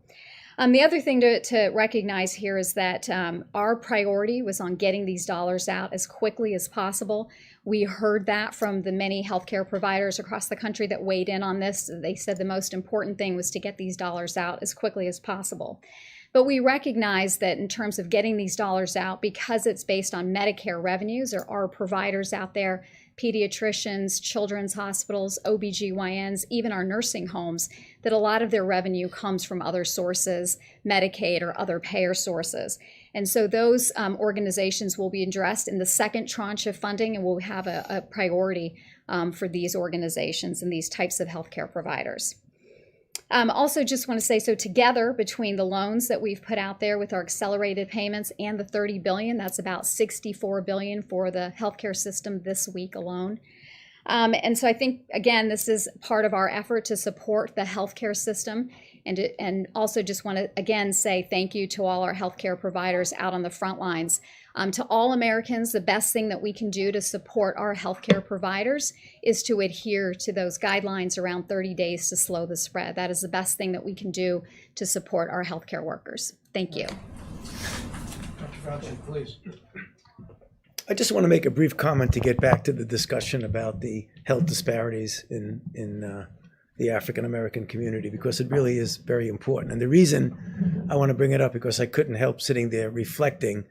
The other thing to recognize here is that our priority was on getting these dollars out as quickly as possible. We heard that from the many healthcare providers across the country that weighed in on this. They said the most important thing was to get these dollars out as quickly as possible. But we recognize that in terms of getting these dollars out, because it's based on Medicare revenues, there are providers out there, pediatricians, children's hospitals, OBGYNs, even our nursing homes, that a lot of their revenue comes from other sources, Medicaid or other payer sources. And so those organizations will be addressed in the second tranche of funding, and we'll have a priority for these organizations and these types of healthcare providers. Also just want to say, so together between the loans that we've put out there with our accelerated payments and the $30 billion, that's about $64 billion for the healthcare system this week alone. And so I think, again, this is part of our effort to support the healthcare system, and also just want to, again, say thank you to all our healthcare providers out on the front lines. To all Americans, the best thing that we can do to support our healthcare providers is to adhere to those guidelines around 30 days to slow the spread. That is the best thing that we can do to support our healthcare workers. Thank you. Dr. Fauci, please. I just want to make a brief comment to get back to the discussion about the health disparities in the African American community, because it really is very important. And the reason I want to bring it up, because I couldn't help sitting there reflecting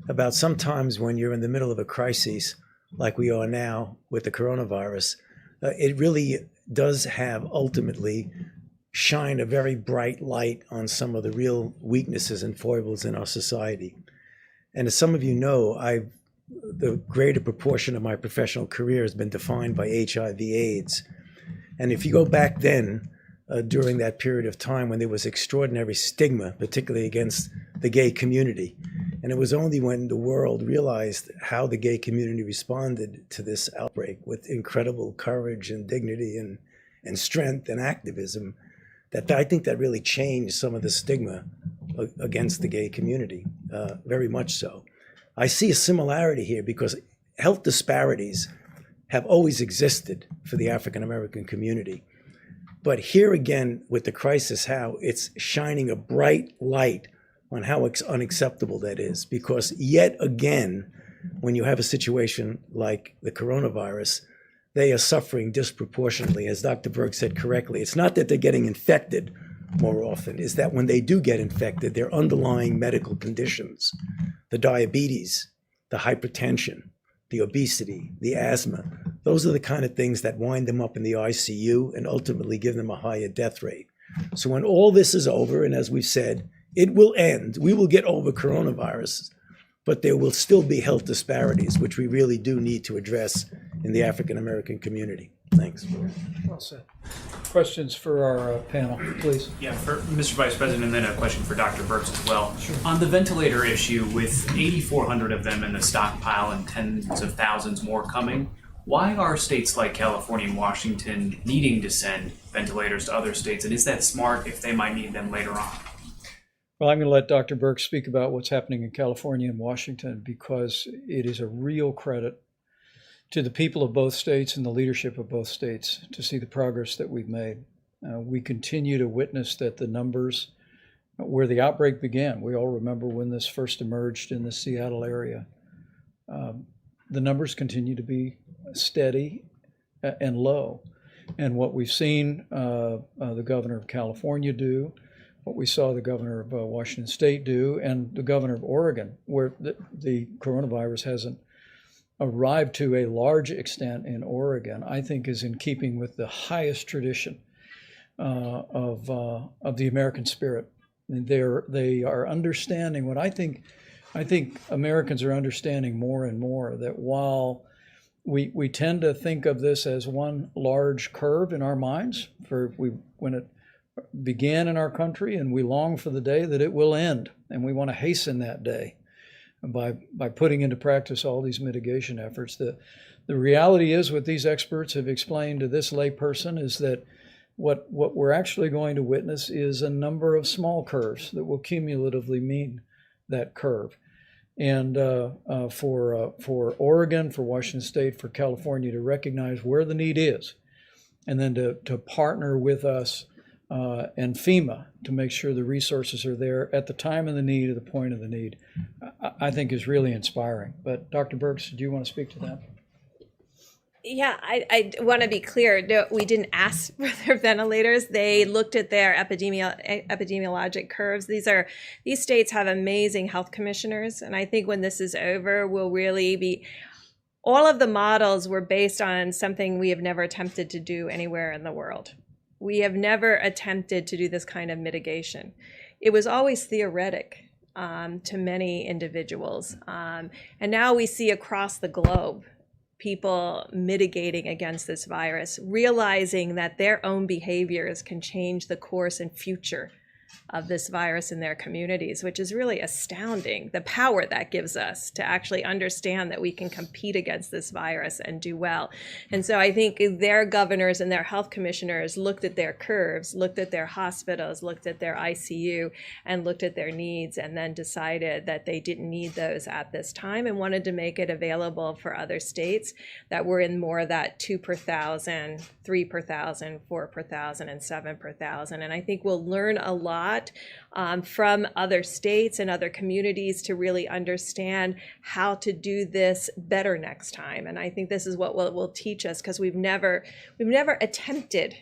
about sometimes when you're in the middle of a crisis like we are now with the coronavirus, it really does have ultimately shine a very bright light on some of the real weaknesses and foibles in our society. And as some of you know, the greater proportion of my professional career has been defined by HIV/AIDS. And if you go back then, during that period of time when there was extraordinary stigma, particularly against the gay community, and it was only when the world realized how the gay community responded to this outbreak with incredible courage and dignity and strength and activism, that I think that really changed some of the stigma against the gay community, very much so. I see a similarity here because health disparities have always existed for the African American community. But here again, with the crisis, how it's shining a bright light on how unacceptable that is. Because yet again, when you have a situation like the coronavirus, they are suffering disproportionately. As Dr. Berg said correctly, it's not that they're getting infected more often, is that when they do get infected, their underlying medical conditions, the diabetes, the hypertension, the obesity, the asthma, those are the kind of things that wind them up in the ICU and ultimately give them a higher death rate. So when all this is over, and as we've said, it will end, we will get over coronavirus, but there will still be health disparities, which we really do need to address in the African American community. Thanks. Well said. Questions for our panel, please. Yeah, for Mr. Vice President, and then a question for Dr. Burks as well. Sure. On the ventilator issue, with 8,400 of them in the stockpile and tens of thousands more coming, why are states like California and Washington needing to send ventilators to other states? And is that smart if they might need them later on? Well, I'm going to let Dr. Burke speak about what's happening in California and Washington, because it is a real credit to the people of both states and the leadership of both states to see the progress that we've made. We continue to witness that the numbers where the outbreak began, we all remember when this first emerged in the Seattle area, the numbers continue to be steady and low. And what we've seen the governor of California do, what we saw the governor of Washington State do, and the governor of Oregon, where the coronavirus hasn't arrived to a large extent in Oregon, I think is in keeping with the highest tradition of the American spirit. And they are understanding what I think Americans are understanding more and more, that while we tend to think of this as one large curve in our minds when it began in our country, and we long for the day that it will end, and we want to hasten that day by putting into practice all these mitigation efforts. The reality is, what these experts have explained to this lay person, is that what we're actually going to witness is a number of small curves that will cumulatively mean that curve. And for Oregon, for Washington State, for California to recognize where the need is, and then to partner with us and FEMA to make sure the resources are there at the time of the need, at the point of the need, I think is really inspiring. But Dr. Burks, do you want to speak to that? Yeah, I want to be clear. No, we didn't ask for their ventilators. They looked at their epidemiologic curves. These states have amazing health commissioners, and I think when this is over, we'll really be. All of the models were based on something we have never attempted to do anywhere in the world. We have never attempted to do this kind of mitigation. It was always theoretic to many individuals, and now we see across the globe people mitigating against this virus, realizing that their own behaviors can change the course and future of this virus in their communities, which is really astounding, the power that gives us to actually understand that we can compete against this virus and do well. And so I think their governors and their health commissioners looked at their curves, looked at their hospitals, looked at their ICU, and looked at their needs, and then decided that they didn't need those at this time and wanted to make it available for other states that were in more of that 2 per 1,000, 3 per 1,000, 4 per 1,000, and 7 per 1,000. And I think we'll learn a lot from other states and other communities to really understand how to do this better next time. And I think this is what will teach us, because we've never attempted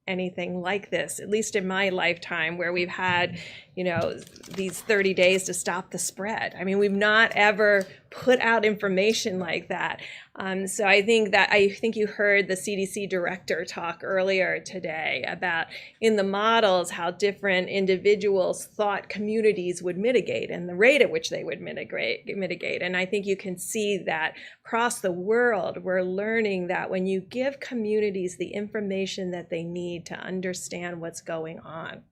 anything like this, at least in my lifetime, where we've had, these 30 days to stop the spread. I mean, we've not ever put out information like that. So I think you heard the CDC director talk earlier today about, in the models, how different individuals thought communities would mitigate and the rate at which they would mitigate. And I think you can see that across the world, we're learning that when you give communities the information that they need to understand what's going on,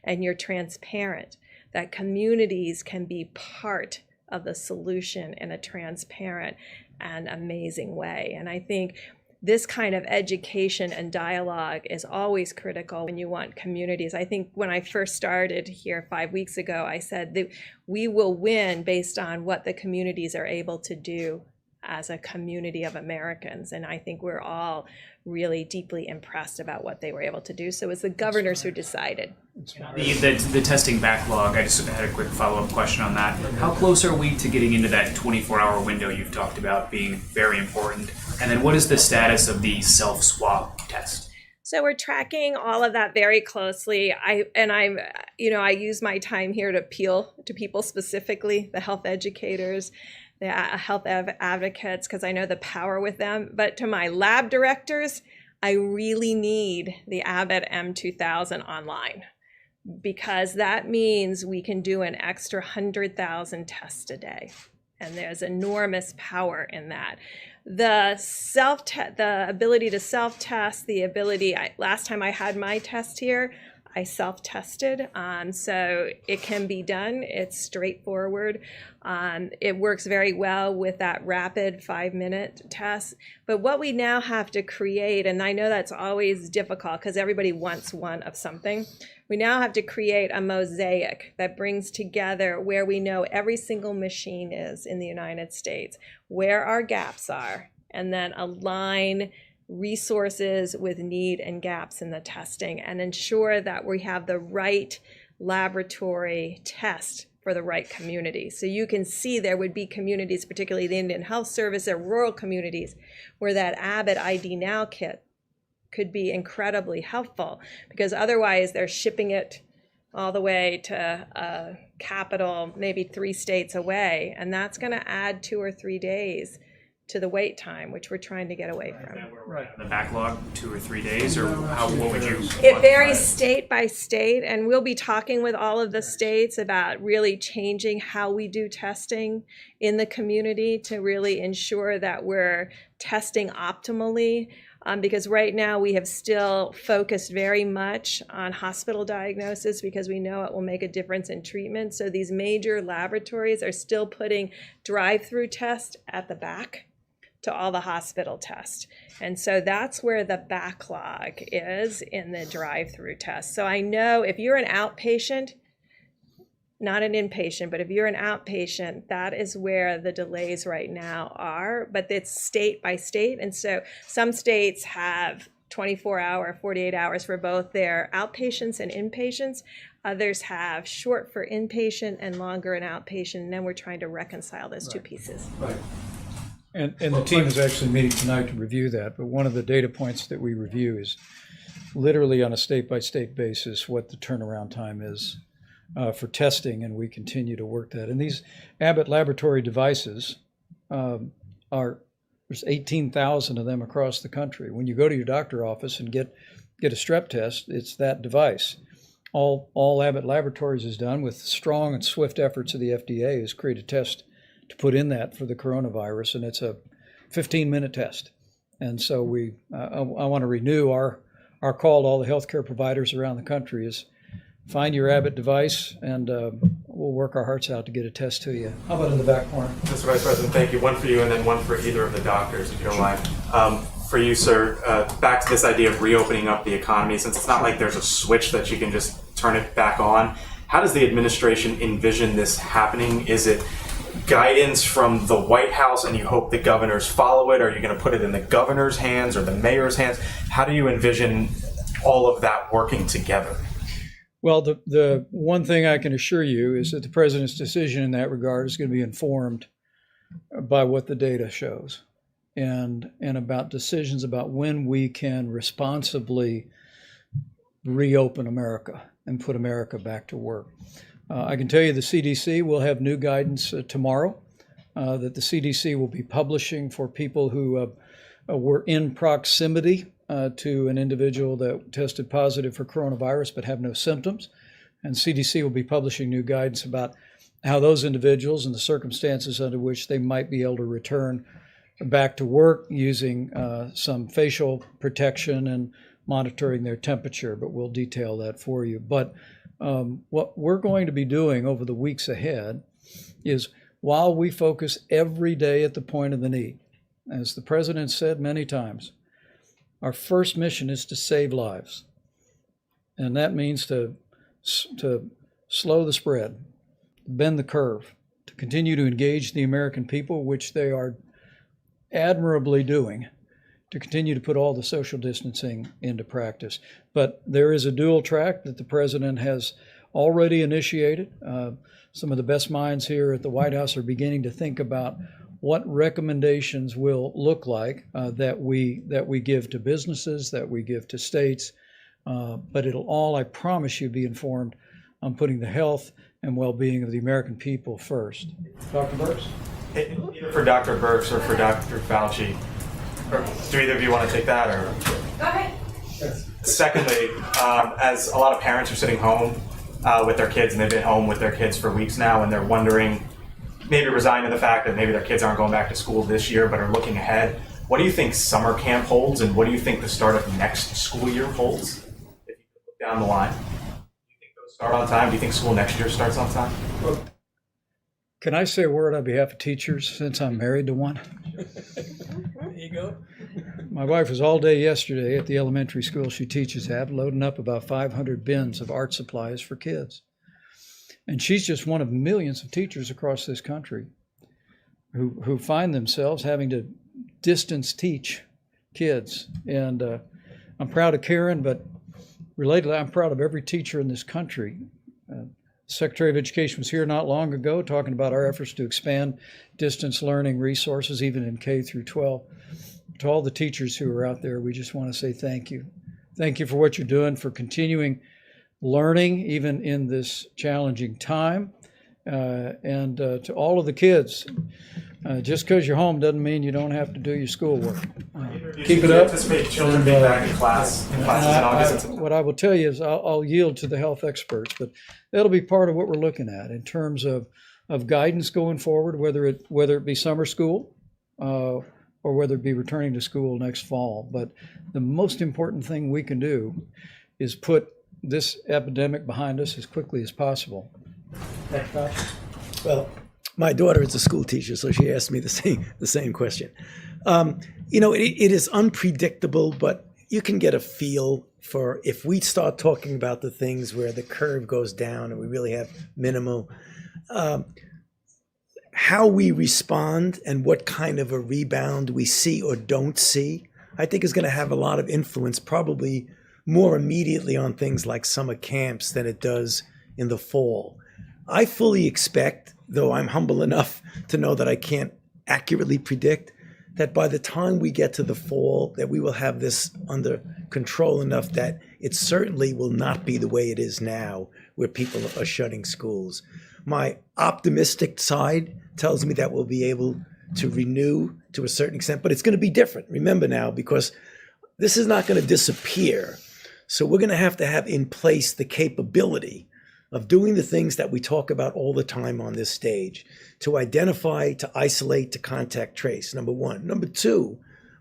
and you're transparent, that communities can be part of the solution in a transparent and amazing way. And I think this kind of education and dialogue is always critical when you want communities. I think when I first started here 5 weeks ago, I said that we will win based on what the communities are able to do as a community of Americans. And I think we're all really deeply impressed about what they were able to do. So it's the governors who decided. The testing backlog, I just had a quick follow-up question on that. How close are we to getting into that 24-hour window you've talked about being very important? And then what is the status of the self-swab test? So we're tracking all of that very closely. I use my time here to appeal to people, specifically the health educators, the health advocates, because I know the power with them. But to my lab directors, I really need the Abbott M2000 online, because that means we can do an extra 100,000 tests a day. And there's enormous power in that. The ability to self-test, last time I had my test here, I self-tested, so it can be done. It's straightforward. It works very well with that rapid 5-minute test. But what we now have to create, and I know that's always difficult because everybody wants one of something, we now have to create a mosaic that brings together where we know every single machine is in the United States, where our gaps are, and then align resources with need and gaps in the testing and ensure that we have the right laboratory test for the right community. So you can see there would be communities, particularly the Indian Health Service or rural communities, where that Abbott ID Now kit could be incredibly helpful, because otherwise they're shipping it all the way to a capital, maybe 3 states away, and that's going to add 2 or 3 days to the wait time, which we're trying to get away from. The backlog, 2 or 3 days, or what would you? It varies state by state, and we'll be talking with all of the states about really changing how we do testing in the community to really ensure that we're testing optimally. Because right now we have still focused very much on hospital diagnosis because we know it will make a difference in treatment. So these major laboratories are still putting drive-through tests at the back to all the hospital tests. And so that's where the backlog is, in the drive-through tests. So I know if you're an outpatient, not an inpatient, but if you're an outpatient, that is where the delays right now are, but it's state by state. And so some states have 24-hour, 48 hours for both their outpatients and inpatients. Others have short for inpatient and longer in outpatient, and then we're trying to reconcile those two pieces. Right. And the team is actually meeting tonight to review that, but one of the data points that we review is literally on a state-by-state basis what the turnaround time is for testing, and we continue to work that. And these Abbott laboratory devices there's 18,000 of them across the country. When you go to your doctor office and get a strep test, it's that device. All Abbott Laboratories has done, with strong and swift efforts of the FDA, is create a test to put in that for the coronavirus, and it's a 15-minute test. And so I want to renew our call to all the healthcare providers around the country is find your Abbott device, and we'll work our hearts out to get a test to you. How about in the back corner? Mr. Vice President, thank you. One for you and then one for either of the doctors, if you don't mind. For you, sir, back to this idea of reopening up the economy, since it's not like there's a switch that you can just turn it back on. How does the administration envision this happening? Is it guidance from the White House and you hope the governors follow it? Are you going to put it in the governor's hands or the mayor's hands? How do you envision all of that working together? Well, the one thing I can assure you is that the president's decision in that regard is going to be informed by what the data shows, and about decisions about when we can responsibly reopen America and put America back to work. I can tell you the CDC will have new guidance tomorrow that the CDC will be publishing for people who were in proximity to an individual that tested positive for coronavirus but have no symptoms. And CDC will be publishing new guidance about how those individuals and the circumstances under which they might be able to return back to work using some facial protection and monitoring their temperature, but we'll detail that for you. But what we're going to be doing over the weeks ahead is, while we focus every day at the point of the need, as the president said many times, our first mission is to save lives. And that means to slow the spread, bend the curve, to continue to engage the American people, which they are admirably doing to continue to put all the social distancing into practice. But there is a dual track that the president has already initiated. Some of the best minds here at the White House are beginning to think about what recommendations will look like that we give to businesses, that we give to states. But it'll all, I promise you, be informed on putting the health and well-being of the American people first. Dr. Burks? Either for Dr. Burks or for Dr. Fauci. Or do either of you want to take that? Or Go ahead. secondly, as a lot of parents are sitting home with their kids, and they've been home with their kids for weeks now, and they're wondering, maybe resigned to the fact that maybe their kids aren't going back to school this year, but are looking ahead. What do you think summer camp holds, and what do you think the start of next school year holds? If you look down the line, do you think those start on time? Do you think school next year starts on time? Can I say a word on behalf of teachers since I'm married to one? There you go. My wife was all day yesterday at the elementary school she teaches at, loading up about 500 bins of art supplies for kids. And she's just one of millions of teachers across this country who find themselves having to distance teach kids. And I'm proud of Karen, but relatedly, I'm proud of every teacher in this country. Secretary of Education was here not long ago talking about our efforts to expand distance learning resources, even in K through 12. To all the teachers who are out there, we just want to say thank you. Thank you for what you're doing, for continuing learning, even in this challenging time. And to all of the kids, just because you're home doesn't mean you don't have to do your schoolwork. Keep it up. Anticipate children being back in classes in August. What I will tell you is I'll yield to the health experts, but that'll be part of what we're looking at in terms of guidance going forward, whether it be summer school or whether it be returning to school next fall. But the most important thing we can do is put this epidemic behind us as quickly as possible. Well, my daughter is a school teacher, so she asked me the same question. It is unpredictable, but you can get a feel for if we start talking about the things where the curve goes down and we really have minimal, how we respond and what kind of a rebound we see or don't see, I think is going to have a lot of influence, probably more immediately on things like summer camps than it does in the fall. I fully expect, though I'm humble enough to know that I can't accurately predict, that by the time we get to the fall, that we will have this under control enough that it certainly will not be the way it is now, where people are shutting schools. My optimistic side tells me that we'll be able to renew to a certain extent, but it's going to be different. Remember now, because this is not going to disappear. So we're going to have in place the capability of doing the things that we talk about all the time on this stage, to identify, to isolate, to contact trace, number one. Number two,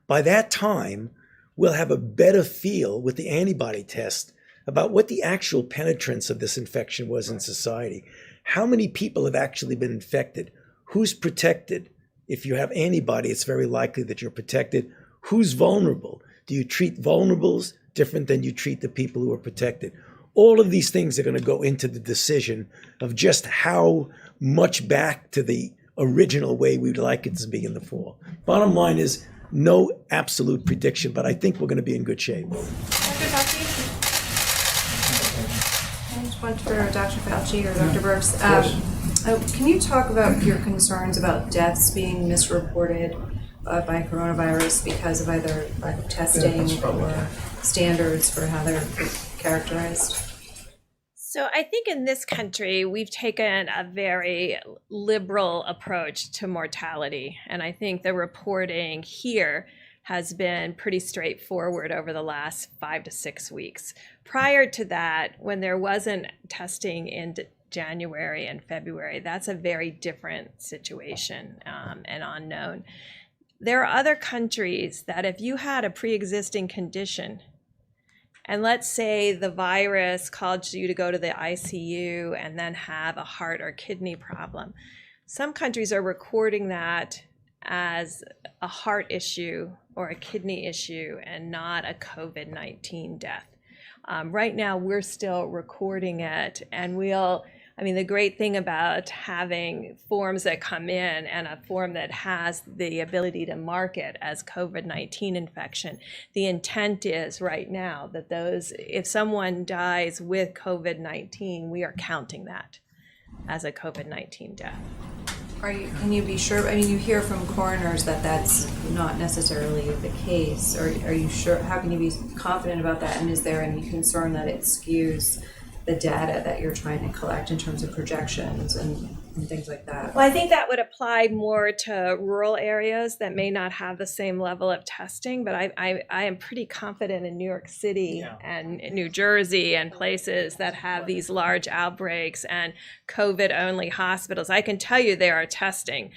by that time, we'll have a better feel with the antibody test about what the actual penetrance of this infection was in society. How many people have actually been infected? Who's protected? If you have antibody, it's very likely that you're protected. Who's vulnerable? Do you treat vulnerables different than you treat the people who are protected? All of these things are going to go into the decision of just how much back to the original way we'd like it to be in the fall. Bottom line is no absolute prediction, but I think we're going to be in good shape. Dr. Fauci? I just want for Dr. Fauci or Dr. Burks. Can you talk about your concerns about deaths being misreported by coronavirus because of either lack of testing or standards for how they're characterized? So I think in this country, we've taken a very liberal approach to mortality. And I think the reporting here has been pretty straightforward over the last 5 to 6 weeks. Prior to that, when there wasn't testing in January and February, that's a very different situation and unknown. There are other countries that if you had a pre-existing condition, and let's say the virus caused you to go to the ICU and then have a heart or kidney problem, some countries are recording that as a heart issue or a kidney issue and not a COVID-19 death. Right now, we're still recording it, and I mean, the great thing about having forms that come in and a form that has the ability to mark it as COVID-19 infection, the intent is right now that if someone dies with COVID-19, we are counting that as a COVID-19 death. Can you be sure? I mean, you hear from coroners that that's not necessarily the case. Or are you sure? How can you be confident about that? And is there any concern that it skews the data that you're trying to collect in terms of projections and things like that? Well, I think that would apply more to rural areas that may not have the same level of testing, but I am pretty confident in New York City and New Jersey and places that have these large outbreaks and COVID-only hospitals. I can tell you they are testing.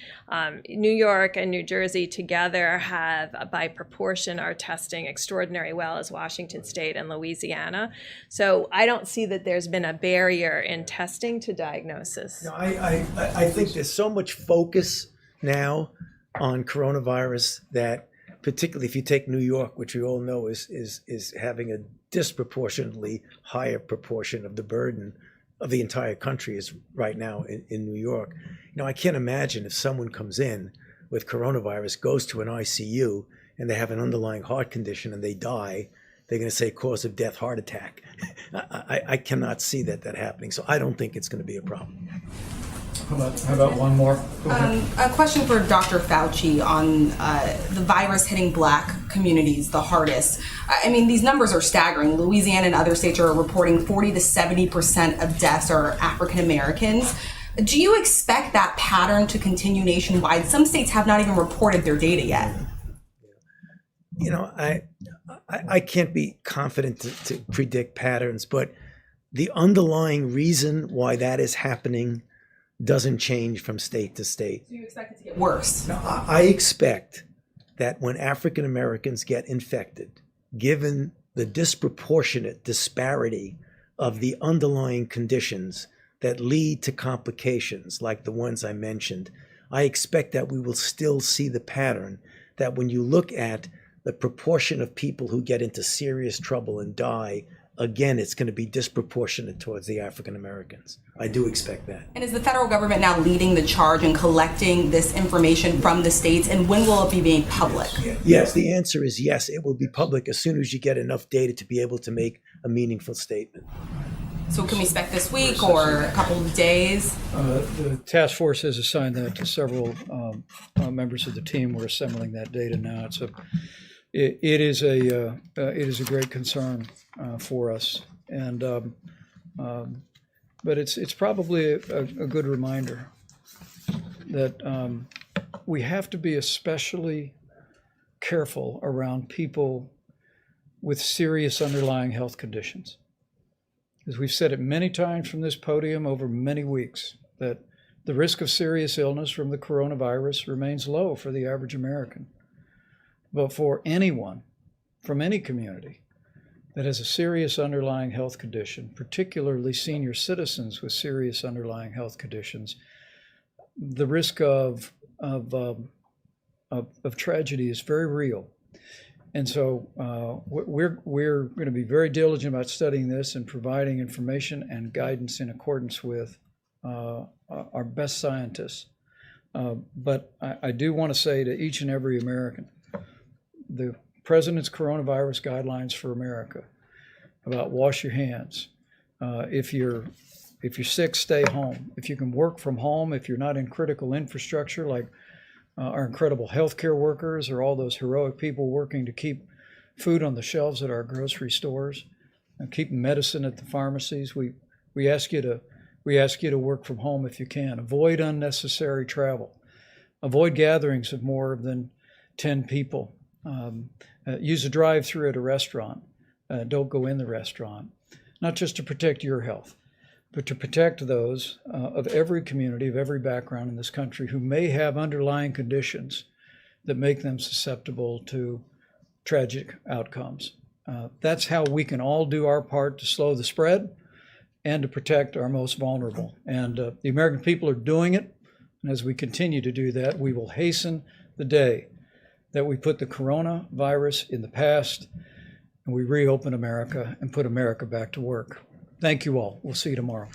New York and New Jersey together have, by proportion, are testing extraordinarily well as Washington State and Louisiana. So I don't see that there's been a barrier in testing to diagnosis. No, I think there's so much focus now on coronavirus that, particularly if you take New York, which we all know is having a disproportionately higher proportion of the burden of the entire country is right now in New York. You know, I can't imagine if someone comes in with coronavirus, goes to an ICU, and they have an underlying heart condition and they die, they're going to say cause of death, heart attack. I cannot see that happening. So I don't think it's going to be a problem. How about one more? A question for Dr. Fauci on the virus hitting Black communities the hardest. I mean, these numbers are staggering. Louisiana and other states are reporting 40 to 70% of deaths are African Americans. Do you expect that pattern to continue nationwide? Some states have not even reported their data yet. You know, I can't be confident to predict patterns, but the underlying reason why that is happening doesn't change from state to state. So you expect it to get worse? No, I expect that when African Americans get infected, given the disproportionate disparity of the underlying conditions that lead to complications like the ones I mentioned, I expect that we will still see the pattern that when you look at the proportion of people who get into serious trouble and die, again, it's going to be disproportionate towards the African Americans. I do expect that. And is the federal government now leading the charge in collecting this information from the states, and when will it be made public? Yes, the answer is yes. It will be public as soon as you get enough data to be able to make a meaningful statement. So can we expect this week or a couple of days? The task force has assigned that to several members of the team. We're assembling that data now. It is a great concern for us, and but it's probably a good reminder that we have to be especially careful around people with serious underlying health conditions. As we've said it many times from this podium over many weeks, that the risk of serious illness from the coronavirus remains low for the average American. But for anyone from any community that has a serious underlying health condition, particularly senior citizens with serious underlying health conditions, the risk of tragedy is very real. And so we're going to be very diligent about studying this and providing information and guidance in accordance with our best scientists. But I do want to say to each and every American, the President's coronavirus guidelines for America about wash your hands. If you're sick, stay home. If you can work from home, if you're not in critical infrastructure like our incredible healthcare workers or all those heroic people working to keep food on the shelves at our grocery stores and keep medicine at the pharmacies, we ask you to work from home if you can. Avoid unnecessary travel. Avoid gatherings of more than 10 people. Use a drive-through at a restaurant. Don't go in the restaurant. Not just to protect your health, but to protect those of every community, of every background in this country who may have underlying conditions that make them susceptible to tragic outcomes. That's how we can all do our part to slow the spread and to protect our most vulnerable. And the American people are doing it. And as we continue to do that, we will hasten the day that we put the coronavirus in the past and we reopen America and put America back to work. Thank you all. We'll see you tomorrow.